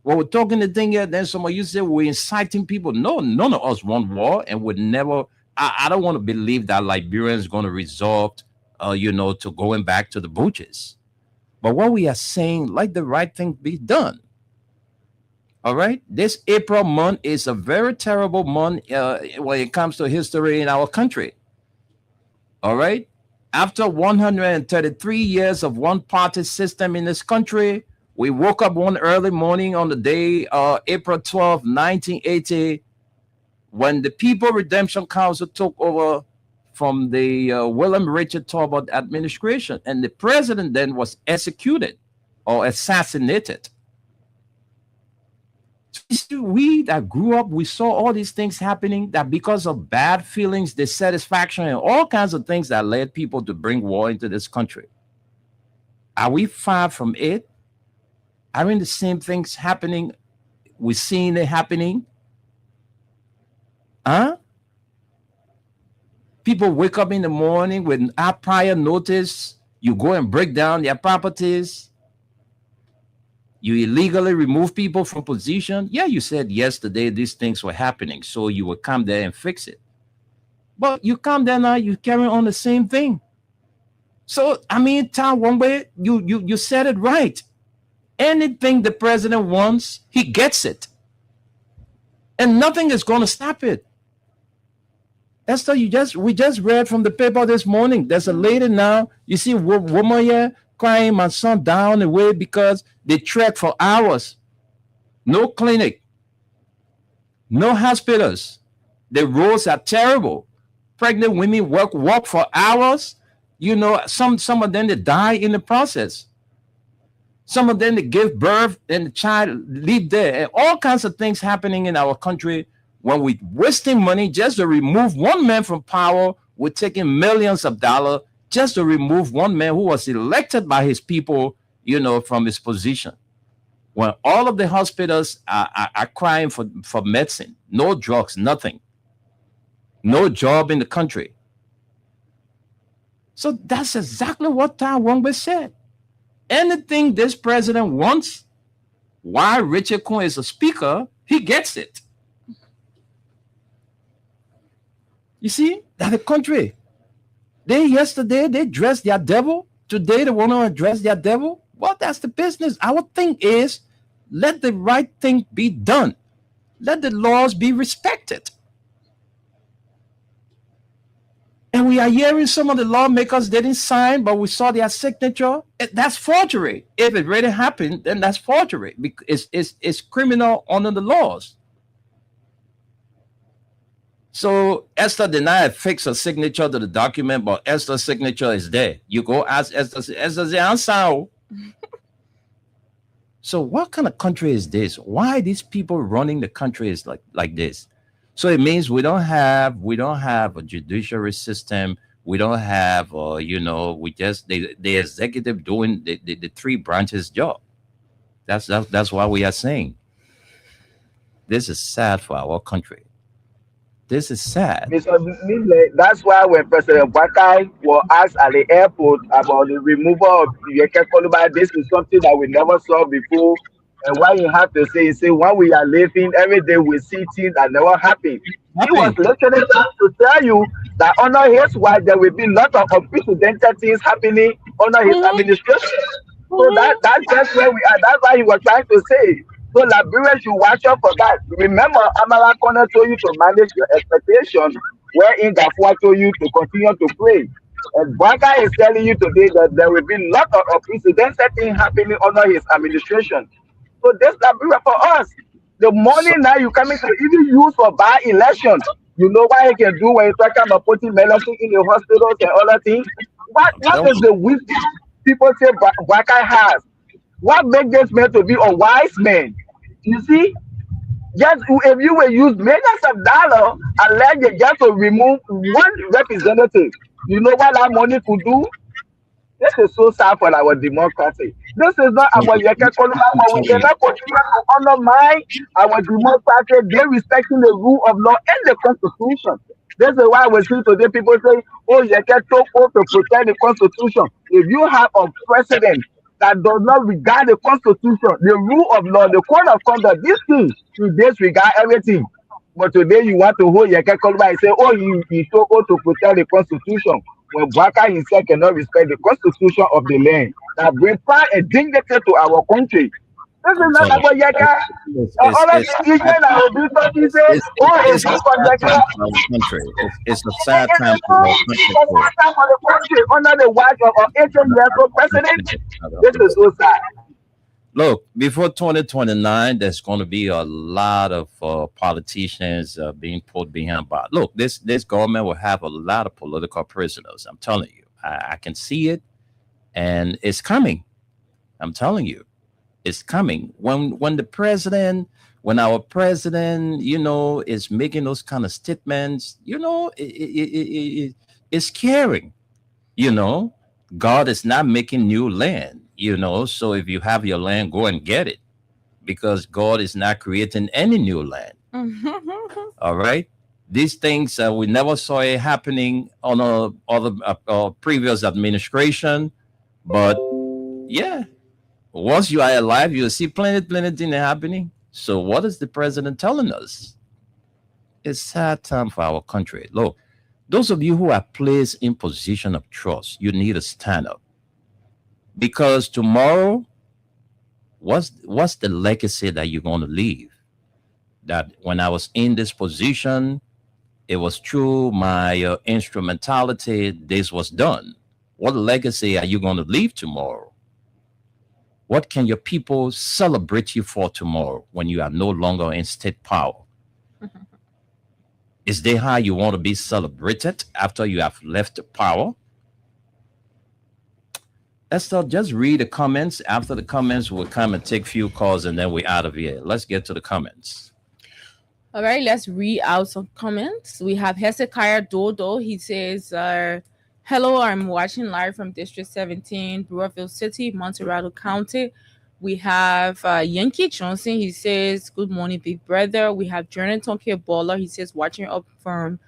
When we're talking the thing here, then some of you say we're inciting people. No, none of us want war, and would never. I don't want to believe that Liberia is going to resort, to going back to the butchers. But what we are saying, let the right thing be done. All right? This April month is a very terrible month when it comes to history in our country. All right? After 133 years of one-party system in this country, we woke up one early morning on the day, April 12, 1980, when the People Redemption Council took over from the William Richard Talbot administration, and the president then was executed or assassinated. So we that grew up, we saw all these things happening, that because of bad feelings, dissatisfaction, and all kinds of things that led people to bring war into this country. Are we far from it? Are the same things happening? We're seeing it happening. People wake up in the morning without prior notice. You go and break down their properties. You illegally remove people from position. Yeah, you said yesterday these things were happening, so you will come there and fix it. But you come there now, you carry on the same thing. So, Tom Wongbe, you said it right. Anything the president wants, he gets it. And nothing is going to stop it. Esther, we just read from the paper this morning. There's a lady now, you see, woman here crying my son down the way because they trekked for hours. No clinic, no hospitals. The roads are terrible. Pregnant women walk for hours. Some of them, they die in the process. Some of them, they give birth and the child live there. And all kinds of things happening in our country. When we're wasting money just to remove one man from power, we're taking millions of dollars just to remove one man who was elected by his people, from his position. When all of the hospitals are crying for medicine, no drugs, nothing, no job in the country. So that's exactly what Tom Wongbe said. Anything this president wants, while Richard Cohen is a speaker, he gets it. You see, that the country, yesterday they dressed their devil. Today they want to address their devil. Well, that's the business. Our thing is, let the right thing be done. Let the laws be respected. And we are hearing some of the lawmakers didn't sign, but we saw their signature. That's forgery. If it really happened, then that's forgery. It's criminal under the laws. So Esther did not fix a signature to the document, but Esther's signature is there. You go ask Esther, Esther's the answer. So what kind of country is this? Why are these people running the country is like this? So it means we don't have a judiciary system. We don't have we just the executive doing the three branches job. That's why we are saying this is sad for our country. This is sad. Mr. Mille, that's why when President Bakai was asked at the airport about the removal of Yeke Koluba, this is something that we never saw before. And why he had to say, he said, when we are living, every day we see things that never happen. He was literally trying to tell you that under his wife, there will be a lot of unprecedented things happening under his administration. So that's just where we are. That's why he was trying to say. So Liberians should watch out for that. Remember, Amara Kona told you to manage your expectations, wherein Gafua told you to continue to pray. And Baka is telling you today that there will be a lot of unprecedented things happening under his administration. So this Liberia for us. The money now you coming to even use for by election. You know what he can do when you talk about putting medicine in the hospitals and other things. What is the wisdom people say Baka has? What makes this man to be a wise man? You see, just if you will use millions of dollars and let you just to remove one representative, you know what that money could do? This is so sad for our democracy. This is not our Yeke Koluba. We cannot continue to undermine our democracy. They respecting the rule of law and the Constitution. This is why we see today people say, "Oh, Yeke took oath to protect the Constitution." If you have a president that does not regard the Constitution, the rule of law, the code of conduct, these things, you disregard everything. But today you want to hold Yeke Koluba and say, "Oh, he took oath to protect the Constitution." When Baka himself cannot respect the Constitution of the land that brings pride and dignity to our country. This is not about Yeka. It's a sad time for our country. Under the watch of our 18-year-old president. This is so sad. Look, before 2029, there's going to be a lot of politicians being put behind bars. Look, this government will have a lot of political prisoners. I'm telling you, I can see it, and it's coming. I'm telling you, it's coming. When our president, is making those kind of statements, it's scary. God is not making new land. So if you have your land, go and get it, because God is not creating any new land. All right. These things, we never saw it happening on a previous administration. But yeah, once you are alive, you'll see plenty things happening. So what is the president telling us? It's sad time for our country. Look, those of you who are placed in position of trust, you need to stand up. Because tomorrow, what's the legacy that you're going to leave? That when I was in this position, it was through my instrumentality, this was done. What legacy are you going to leave tomorrow? What can your people celebrate you for tomorrow when you are no longer in state power? Is there how you want to be celebrated after you have left the power? Esther, just read the comments. After the comments, we'll come and take a few calls, and then we're out of here. Let's get to the comments. All right, let's read out some comments. We have Hezekiah Dodo. He says, hello, I'm watching live from District 17, Brewerville City, Monterado County. We have Yankee Johnson. He says, good morning, big brother. We have Jonathan K. Baller. He says, watching up from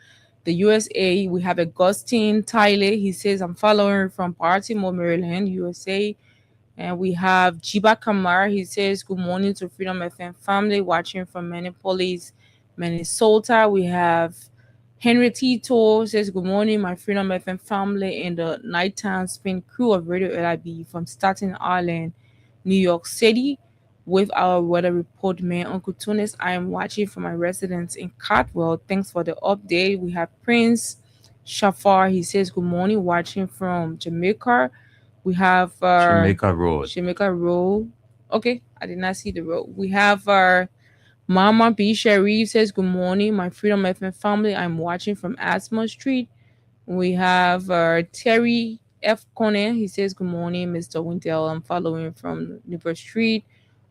the USA. We have Augustine Tyler. He says, I'm following from Baltimore, Maryland, USA. And we have Jiba Kamar. He says, good morning to Freedom FM family, watching from Minneapolis, Minnesota. We have Henry Tito says, good morning, my Freedom FM family and the nighttime spin crew of Radio LIB from Staten Island, New York City. With our weather report man, Uncle Tunis. I am watching from my residence in Caldwell. Thanks for the update. We have Prince Shafar. He says, good morning, watching from Jamaica. We have Jamaica Road. Okay, I did not see the road. We have our Mama B. Sharif says, good morning, my Freedom FM family. I'm watching from Asma Street. We have Terry F. Conan. He says, good morning, Mr. Wintel. I'm following from Newport Street.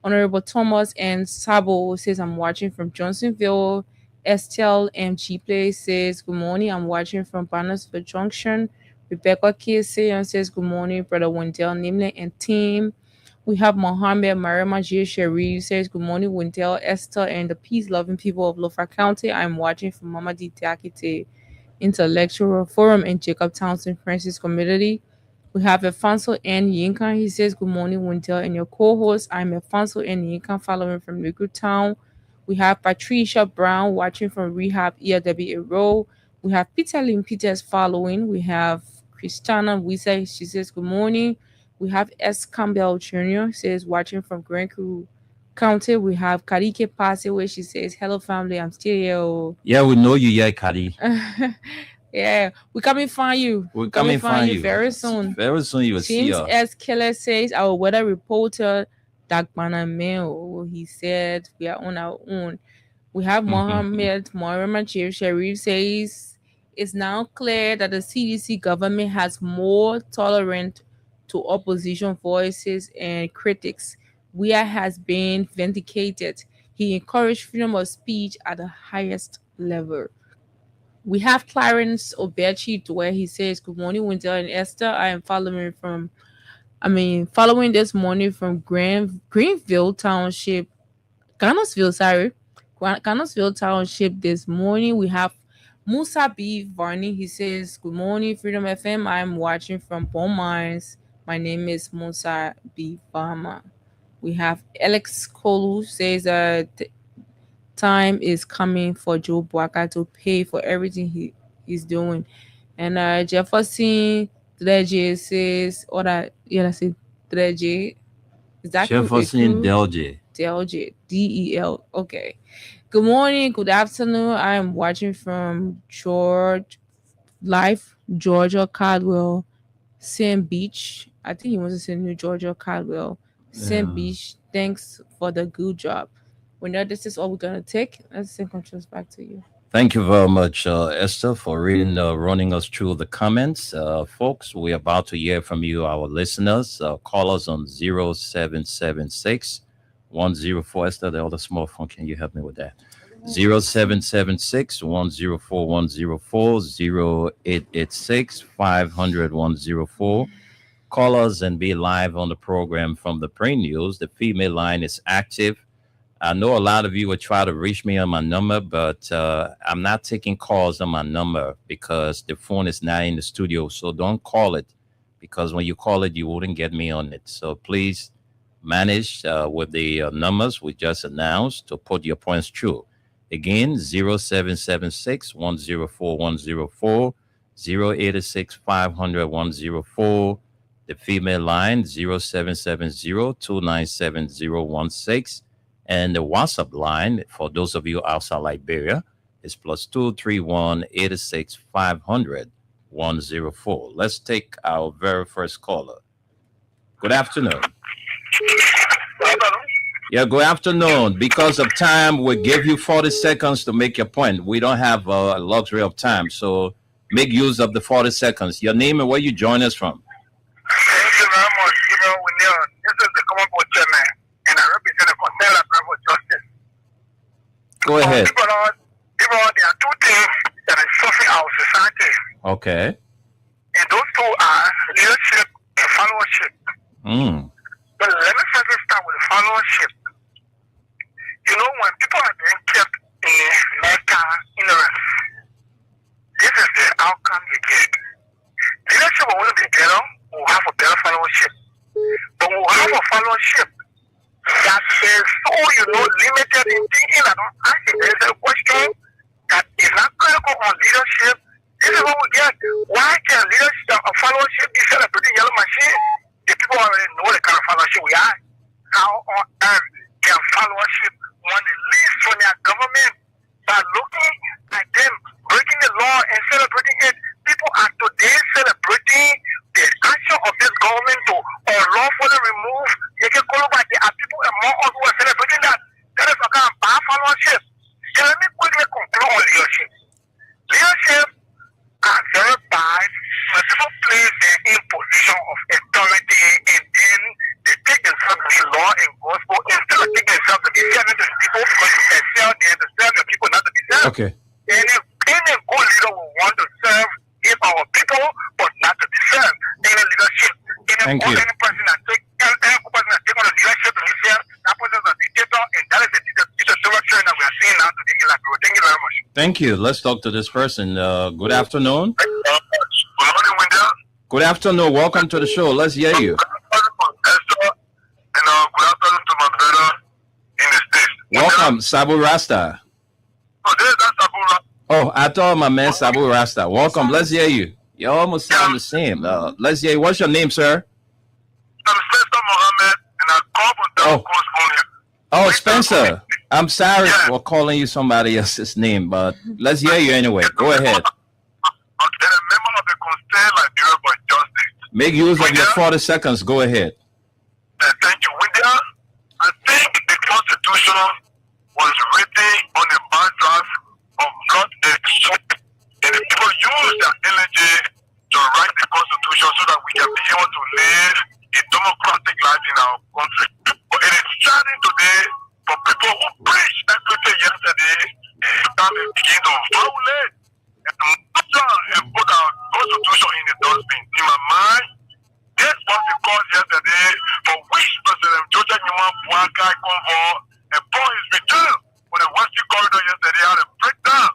Honorable Thomas and Sabo says, I'm watching from Johnsonville. Estelle M. Chipley says, good morning. I'm watching from Bannersville Junction. Rebecca Kiese says, good morning, Brother Wintel, Nimle, and team. We have Mohammed Marima J. Sharif says, good morning, Wintel, Esther, and the peace-loving people of Lofa County. I'm watching from Mama D. Takite Intellectual Forum in Jacob Townsend Francis Community. We have Alfonso N. Yinka. He says, good morning, Wintel, and your co-host. I'm Alfonso N. Yinka, following from Newgate Town. We have Patricia Brown watching from Rehab ELWA Row. We have Peter Lynn Peters following. We have Christiana Wisa. She says, good morning. We have S. Campbell Jr. says, watching from Grand Crew County. We have Karike Pase, where she says, hello, family. I'm still here. Yeah, we know you, yeah, Kari. Yeah, we coming find you. We're coming find you very soon. Very soon you will see James us. S. Keller says, our weather reporter, Dagbana Mel, he said, we are on our own. We have Mohammed Mohammed Sharif says, it's now clear that the CDC government has more tolerant to opposition voices and critics. Wia has been vindicated. He encouraged freedom of speech at the highest level. We have Clarence Obechi, where he says, good morning, Winter and Esther. I am following this morning from Greenville Township, Connellsville Township this morning. We have Musa B. Varney. He says, good morning, Freedom FM. I'm watching from Bon Mines. My name is Musa B. Varma. We have Alex Kolu says time is coming for Joe Boaka to pay for everything he's doing. And Jefferson Dreje says, Dreje. Is that Jefferson Delje. Delje. DEL. Okay. Good morning, good afternoon. I am watching from Georgia Caldwell, Sand Beach. I think he wants to say New Georgia Caldwell, Sand Beach. Thanks for the good job. We know this is all we're gonna take. Let's send controls back to you. Thank you very much, Esther, for running us through the comments. Folks, we're about to hear from you, our listeners. Call us on 0776 104. Esther, the other small phone, can you help me with that? 0776 104 104 0886 500 104. Call us and be live on the program from the Brain News. The female line is active. I know a lot of you will try to reach me on my number, but I'm not taking calls on my number because the phone is not in the studio. So don't call it, because when you call it, you wouldn't get me on it. So please manage with the numbers we just announced to put your points through. Again, 0776 104 104, 0886 500 104. The female line, 0770 297 016. And the WhatsApp line, for those of you outside Liberia, is +231 86 500 104. Let's take our very first caller. Good afternoon. Yeah, good afternoon. Because of time, we give you 40 seconds to make your point. We don't have a luxury of time, so make use of the 40 seconds. Your name and where you join us from. Thank you very much. This is the Common Court Chairman, and I represent the Concern for Justice. Go ahead. People, there are two things that are suffering our society. Okay. And those two are leadership and followership. But let me first start with followership. When people are being kept in mental ignorance, this is the outcome you get. Leadership will only be better, we'll have a better followership. But we'll have a followership that is so, limited in thinking that don't ask a very question that is not critical on leadership. This is what we get. Why can leadership or followership be celebrating yellow machine? The people already know the kind of followership we are. How on earth can followership want to lead from their government by looking at them breaking the law and celebrating it? People are today celebrating the action of this government to unlawfully remove Yeke Koloba. There are people among us who are celebrating that. That is a kind of bad followership. Thank you. Any person that take on the leadership in this year, that person is a dictator, and that is a direction that we are seeing now today. Thank you very much. Thank you. Let's talk to this person. Good afternoon. Good afternoon. Welcome to the show. Let's hear you. Good afternoon to my brother in the States. Welcome, Sabu Rasta. Oh, there's that Sabu Rasta. Oh, I thought my man Sabu Rasta. Welcome. Let's hear you. You almost sound the same. Let's hear you. What's your name, sir? I'm Spencer Mohammed, and I call from Dallas phone here. Oh, Spencer. I'm sorry for calling you somebody else's name, but let's hear you anyway. Go ahead. Okay, a member of the Concerned Liberia for Justice. Make use of your 40 seconds. Go ahead. Thank you. I think the Constitution was written on a backdrop of blood exchange, and the people use their energy to write the Constitution so that we can be able to live a democratic life in our country. But it is saddening today for people who preached everything yesterday and begin to violate and put our Constitution in the dustbin. In my mind, this was the cause yesterday for which President Joseph Newman Buakai Convo and Paul his return on the Western Corridor yesterday had a breakdown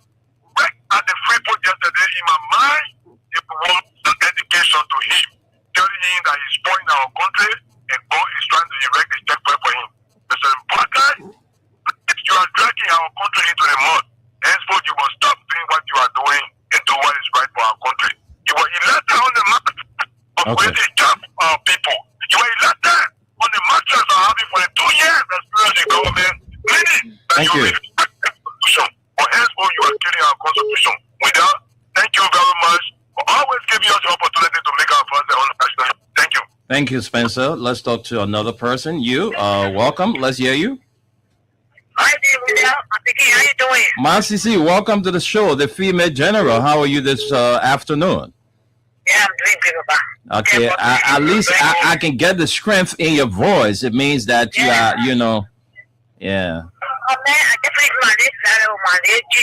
right at the Freeport yesterday. In my mind, it was an education to him, telling him that he's spoiling our country and God is trying to erect a checkpoint for him. President Buakai, you are dragging our country into the mud. Henceforth, you must stop doing what you are doing and do what is right for our country. You were elected on the map of creating job for our people. You were elected on the mattress of having for the 2 years experience in government, meaning that you respect the Constitution. But henceforth, you are killing our Constitution. With that, thank you very much for always giving us the opportunity to make our voice on the national. Thank you. Thank you, Spencer. Let's talk to another person. You, welcome. Let's hear you. Hi, William. I'm thinking, how you doing? Masisi, welcome to the show. The female general. How are you this afternoon? Yeah, I'm doing good, Baba. Okay, at least I can get the strength in your voice. It means that you are, Oh, yeah. man, I definitely manage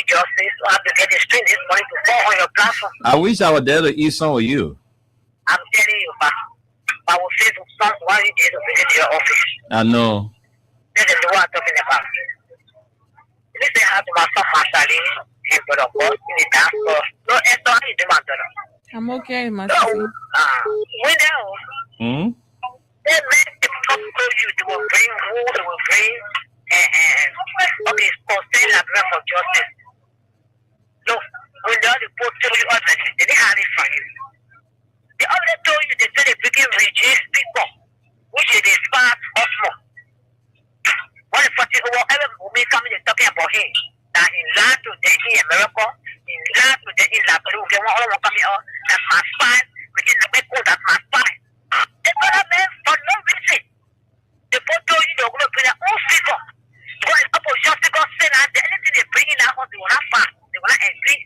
justice. So I have to get the strength this morning to fall on your platform. I wish I were there to eat some with you. I'm telling you, Baba. I will say to some why you did to visit your office. I know. This is what I'm talking about. Listen, how to my son, Masali, and for the boss in the dance floor. No, it's not how you do, my daughter. I'm okay, my So, sister. when else? They make the people you, they will bring who, they will bring, and okay, it's Concerned Liberia for Justice. So, when they already put to you already, they didn't have it for you. They already told you they said they begin reduce people, which is the smart Osmo. What if whatever movie coming is talking about him, that in land today in America, in land today in Liberia, they want all coming out, that must fight, which is the people that must fight. They got a man for no reason. They both told you they're going to bring their own figure. What is up with just because saying that anything they bring in that house, they will not fight. They will not agree.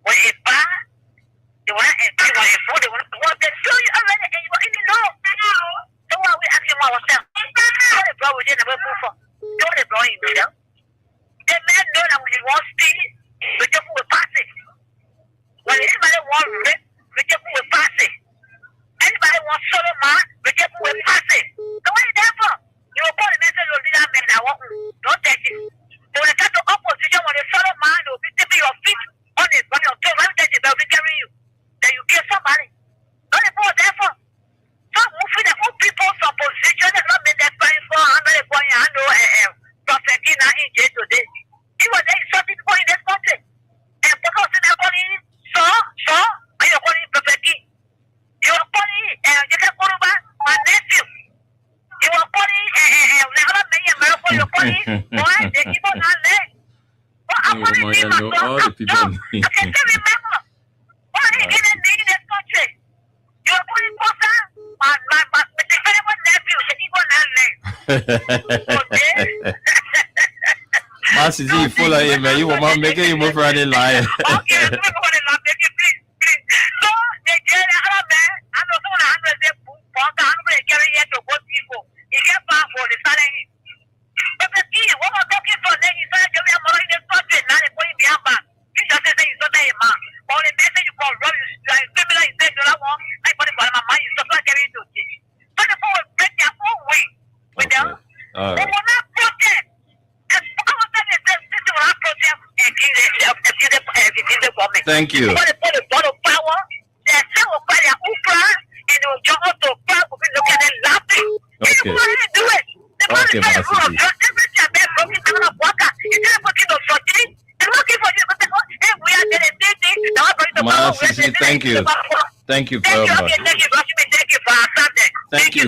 When they buy, they will not agree. When they food, they will not. Well, they show you already, and you already know. So why are we asking ourselves? What the problem we didn't move for? Don't they blow him, you know? The man know that when he wants speed, we just will pass it. When anybody wants rape, we just will pass it. Anybody wants solo man, we just will pass it. So what is that for? You will call the message of that man that won't, don't take it. So when they come to opposition, when the solo man will be taking your feet on it, when your toe, when they'll be carrying you, then you kill somebody. Don't they for that for? Some moving the old people's opposition, they not made that crying for, I'm not going to handle Prophet Gina in jail today. He was there insulting people in this country. And because they're calling him, and you're calling him Prophet Gina. You are calling Jacob Kuruba, my nephew. You are calling you're calling why they keep on that leg. But I'm calling him all the people. I can still remember. Why he didn't need in this country? You are calling Kosa, my terrible nephew, they keep on that leg. Okay? Masisi, full of him, man. You want making you move around in line. Okay, please. So, they get out, man. I know someone hundred they put I'm going to carry it to both people. He get back for the salary. But the key, what was talking for them? He said, "Give me a more in this country." Now they put him behind back. He just said, "You don't know him, man." But the message you call, run, you criminal, you say, "You don't want." I put it for my mind. You stop carrying to. Thank you. Before they put the bottle of power, they say will buy their own plan, and they will jump up to a plan, will be looking at them laughing. Okay. They will do it. The man Okay, is very Master full of G. drugs. Everything are very broken down of water. Is there a booking of something? They're looking for you. But hey, we are getting dating. Now I'm going to Master G, thank you. Thank you very much. Thank you, thank you for our subject. Thank you.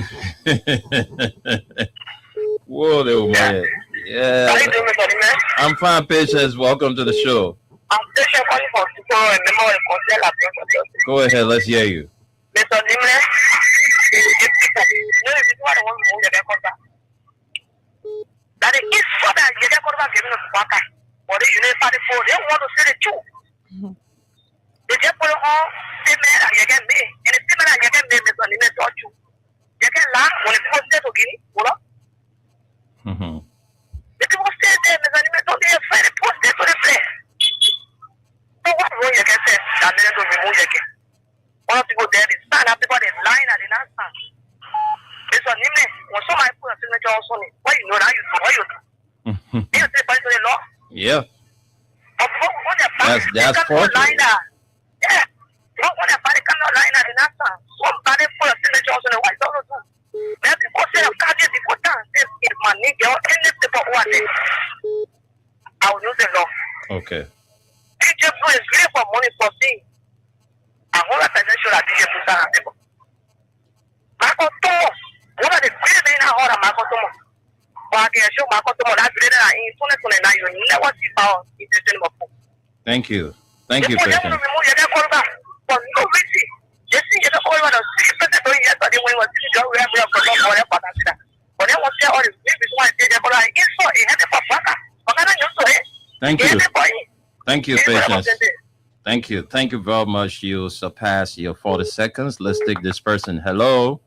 Whoa, little man. Yeah. How you doing, Mr. Nime? I'm fine, Patience. Welcome to the show. I'm Station calling for people and memory control of your Go ahead, let's hear you. Mr. Nime, if people, no, if you want to move your record back. That is so that you get back giving us back. Or you know, party for they want to say the truth. They just put on, say, man, you get me. And it's similar, you get me, Mr. Nime, touch you. You can laugh when it's posted to Guinea, hold up. The people stay there, Mr. Nime, don't be afraid to post it to the place. So what wrong you can say that they don't remove you again? One of the people there, they stand up, people they line and they not stand. Mr. Nime, when somebody put a signature on something, what you know that you do, what you do? You say by the law? Yeah. That's fortunate. Yeah. Not when a body cannot line at the NASA. Somebody put a signature on the white dollar too. Now people say I've got it before time. If my nigga or any people who are there, I will use the law. Okay. DJ Blue is really for money for things. I want to sure that DJ Blue are people. Marco Thomas, one of the great men I heard of Marco Thomas. But I can show Marco Thomas that's really in 2029. You never see power in the cinema. Thank you. Thank you, Patience. But no reason. You see, you don't over the 6% doing yesterday when he was sitting down where we are from whatever. But then was there all the babies who I did, but I saw it had a papa. Thank you. Thank you, Patience. Thank you. Thank you very much. You surpassed your 40 seconds. Let's take this person. Hello.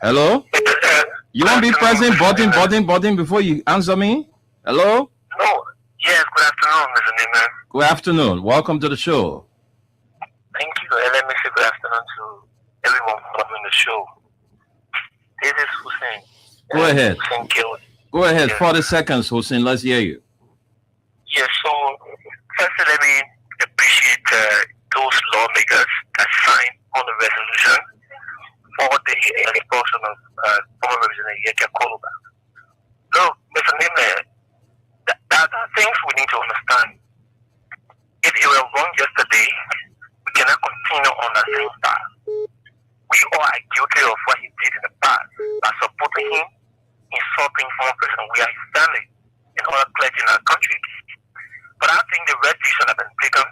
Hello. You won't be pressing button before you answer me? Hello? No. Yes, good afternoon, Mr. Neiman. Good afternoon. Welcome to the show. Thank you. And let me say good afternoon to everyone coming the show. This is Hussein. Go ahead. Hussein Killed. Go ahead. Yes. 40 seconds, Hussein. Let's hear you. Yes, so first let me appreciate those lawmakers that signed on the resolution for the expulsion of former Representative Yeke Koluba. Look, Mr. Neiman, there are things we need to understand. If it were wrong yesterday, we cannot continue on the same path. We all are guilty of what he did in the past by supporting him, insulting former president. We are his family and other clergy in our country. But I think the red decision has been taken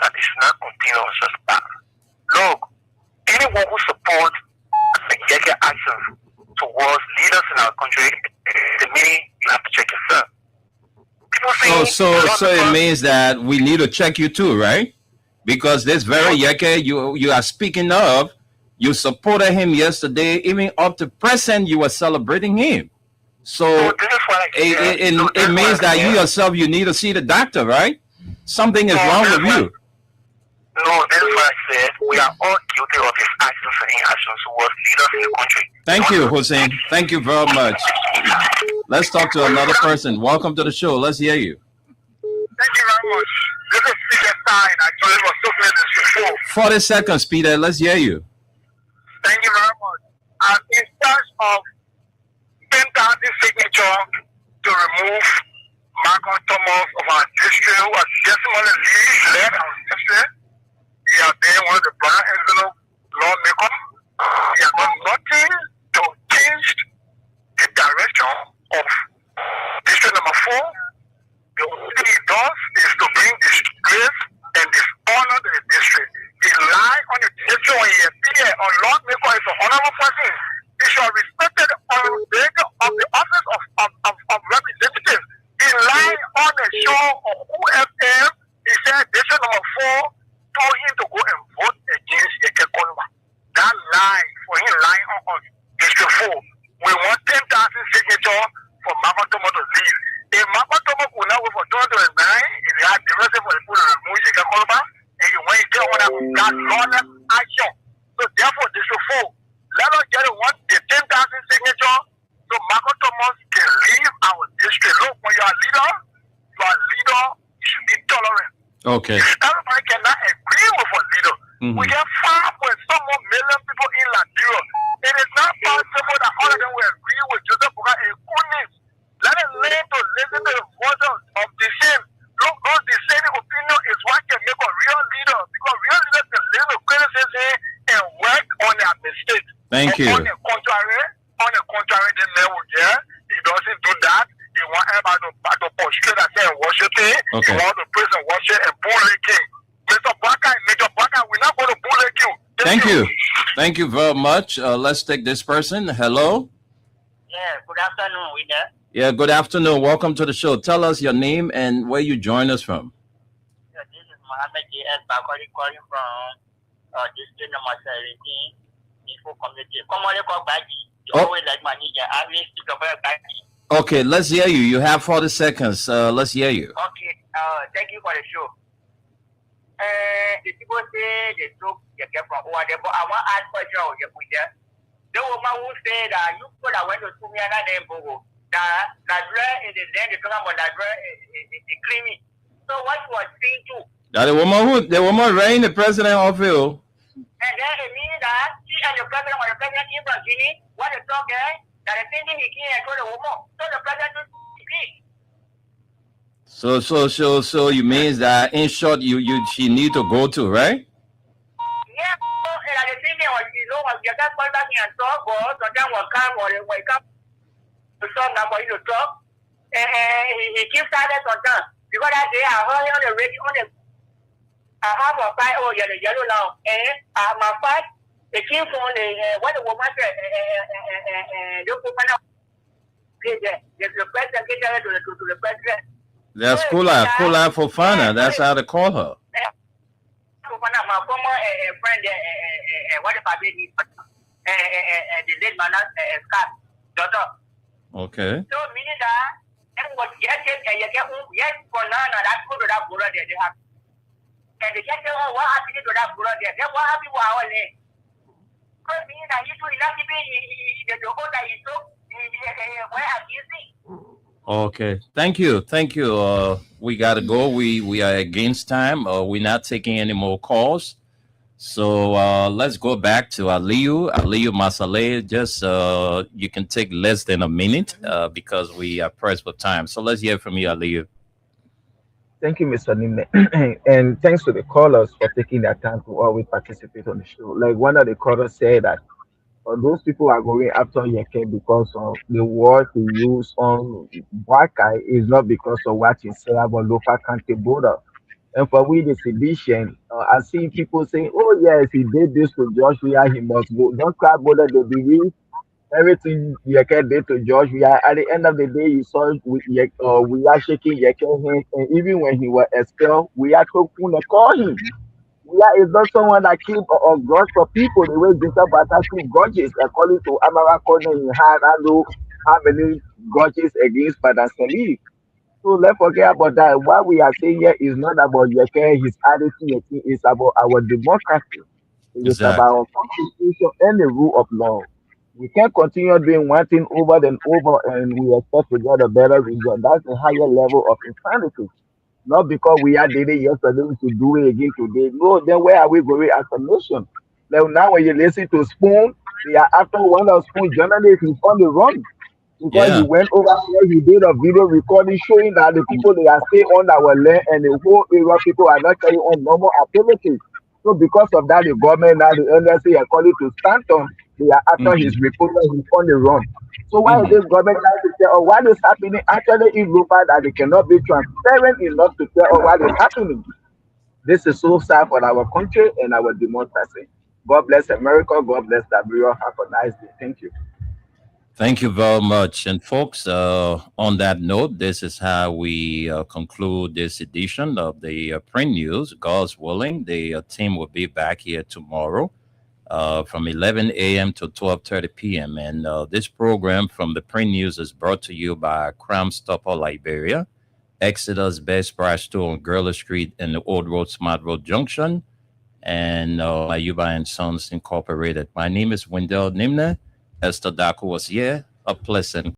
that they should not continue on such path. Look, anyone who supports the Yeke actions towards leaders in our country, to me, you have to check yourself. So it means that we need to check you too, right? Because this very Yeke you are speaking of, you supported him yesterday, even up to present, you were celebrating him. So it means that you yourself, you need to see the doctor, right? Something is wrong with you. No, that's what I said. We are all guilty of his actions and inactions towards leaders in the country. Thank you, Hussein. Thank you very much. Let's talk to another person. Welcome to the show. Let's hear you. Thank you very much. This is Peter Stein. Actually, was so glad this before. 40 seconds, Peter. Let's hear you. Thank you very much. I'm in charge of 10,000 signature to remove Marcus Thomas of our district, who was testimony led our district. He has been one of the brother envelope lawmakers. He has done nothing to change the direction of district number 4. The only thing he does is to bring disgrace and dishonor to the district. He lied on the district when he appeared on lawmaker is an honorable person. He should have respected on the office of representative. He lied on the show of UFM. He said district number 4 told him to go and vote against Yeke Koluba. That lie for him lying on us, district 4. We want 10,000 signatures for Marcus Thomas to leave. If Marcus Thomas could not wait for 2029, if he had the rest for the people to remove Yeke Koluba, and he went to that lawless action. So therefore, district 4, let us get the 10,000 signatures so Marcus Thomas can leave our district. Look, when you are a leader, you should be tolerant. Okay. Everybody cannot agree with a leader. We have 5 million people in Liberia. It is not possible that all of them will agree with Joseph Boakai and goodness. Let them learn to listen to the voice of dissent. Look, those dissenting opinion is what can make a real leader, because real leaders can live with criticism and work on their mistakes. Thank you. On the contrary, the man will get. He doesn't do that. He wants everybody to prostrate and worshiping. Okay. He wants to praise and worship and bully king. Mr. Boakai, we're not going to bully you. Thank you. Thank you very much. Let's take this person. Hello. Yeah, good afternoon, Winner. Yeah, good afternoon. Welcome to the show. Tell us your name and where you join us from. Yeah, this is Mohammed J.S. Bakari calling from district number 17, Info Community. Come on, call Baji. You always like my nigga. I will speak about Baji. Okay, let's hear you. You have 40 seconds. Let's hear you. Okay, thank you for the show. The people say they took the get from over there, but I want to ask for you, the woman who said that you could have went to Sumiana and Bogo. That Ladra is the land, the talking about Ladra is creamy. So what you are saying too? That the woman ran the president of you. And then it means that she and the president came from Guinea, what the talk there, that the same thing he came and told the woman. So the president agreed. So you means that in short she need to go to, right? Yeah, and at the same time, you know, when you just call back and talk, or sometimes will come or they wake up to talk now for you to talk. And he keeps silent sometimes. Because that day I heard on the radio I have a fight the yellow now. And my fight, it came from what the woman said, the woman the president get to the president. That's Kula Fofana. That's how they call her. My former friend, what if I did the late man, Scott, daughter. Okay. So, meaning that, and what yes, for now, that's good to that brother there. They have, and they get what happened to that brother there. Then what happened to our name? Because meaning that you do not be the old that you took, where are you seeing? Okay. Thank you. We gotta go. We are against time. We're not taking any more calls. So let's go back to Aliyu Masale. Just you can take less than a minute because we are pressed for time. So let's hear from you, Aliyu. Thank you, Mr. Nimne. And thanks to the callers for taking their time to always participate on the show. Like one of the callers said that those people are going after Yeke because of the word he used on Boakai is not because of what he said about local county border. And for we, the sedition, I see people saying, oh, yes, he did this to Joshua, he must go. Don't cry border, they believe everything Yeke did to Joshua. At the end of the day, you saw we are shaking Yeke hands. And even when he was expelled, we are going to call him. Yeah, it's not someone that keep or grudge for people the way Joseph Boakai keep grudges. According to Amara Corner, he had I know how many grudges against Father Salif. So let's forget about that. What we are saying here is not about Yeke, his attitude, it's about our democracy. It's about our constitution and the rule of law. We can't continue doing one thing over and over and we expect to get a better result. That's a higher level of insanity. Not because we had did it yesterday, we should do it again today. No, then where are we going as a nation? Now when you listen to Spoon, they are after one of Spoon journalists is on the run. Because he went over there, he did a video recording showing that the people they are staying on our land and the whole area people are not carrying on normal activities. So because of that, the government now the NSA are calling to stand on. They are after his reporter, he's on the run. So why is this government trying to say, what is happening? Actually, it's local that they cannot be transparent enough to tell what is happening. This is so sad for our country and our democracy. God bless America. God bless Liberia. Have a nice day. Thank you. Thank you very much. And folks, on that note, this is how we conclude this edition of the Print News. God's willing, the team will be back here tomorrow from 11 a.m. to 12:30 p.m. And this program from the Print News is brought to you by Crime Stopper Liberia, Exodus Best Price Store on Gurley Street in the Old Road, Smart Road Junction, and Ayuba and Sons Incorporated. My name is Wendell Nimne. Esther Daku was here. A pleasant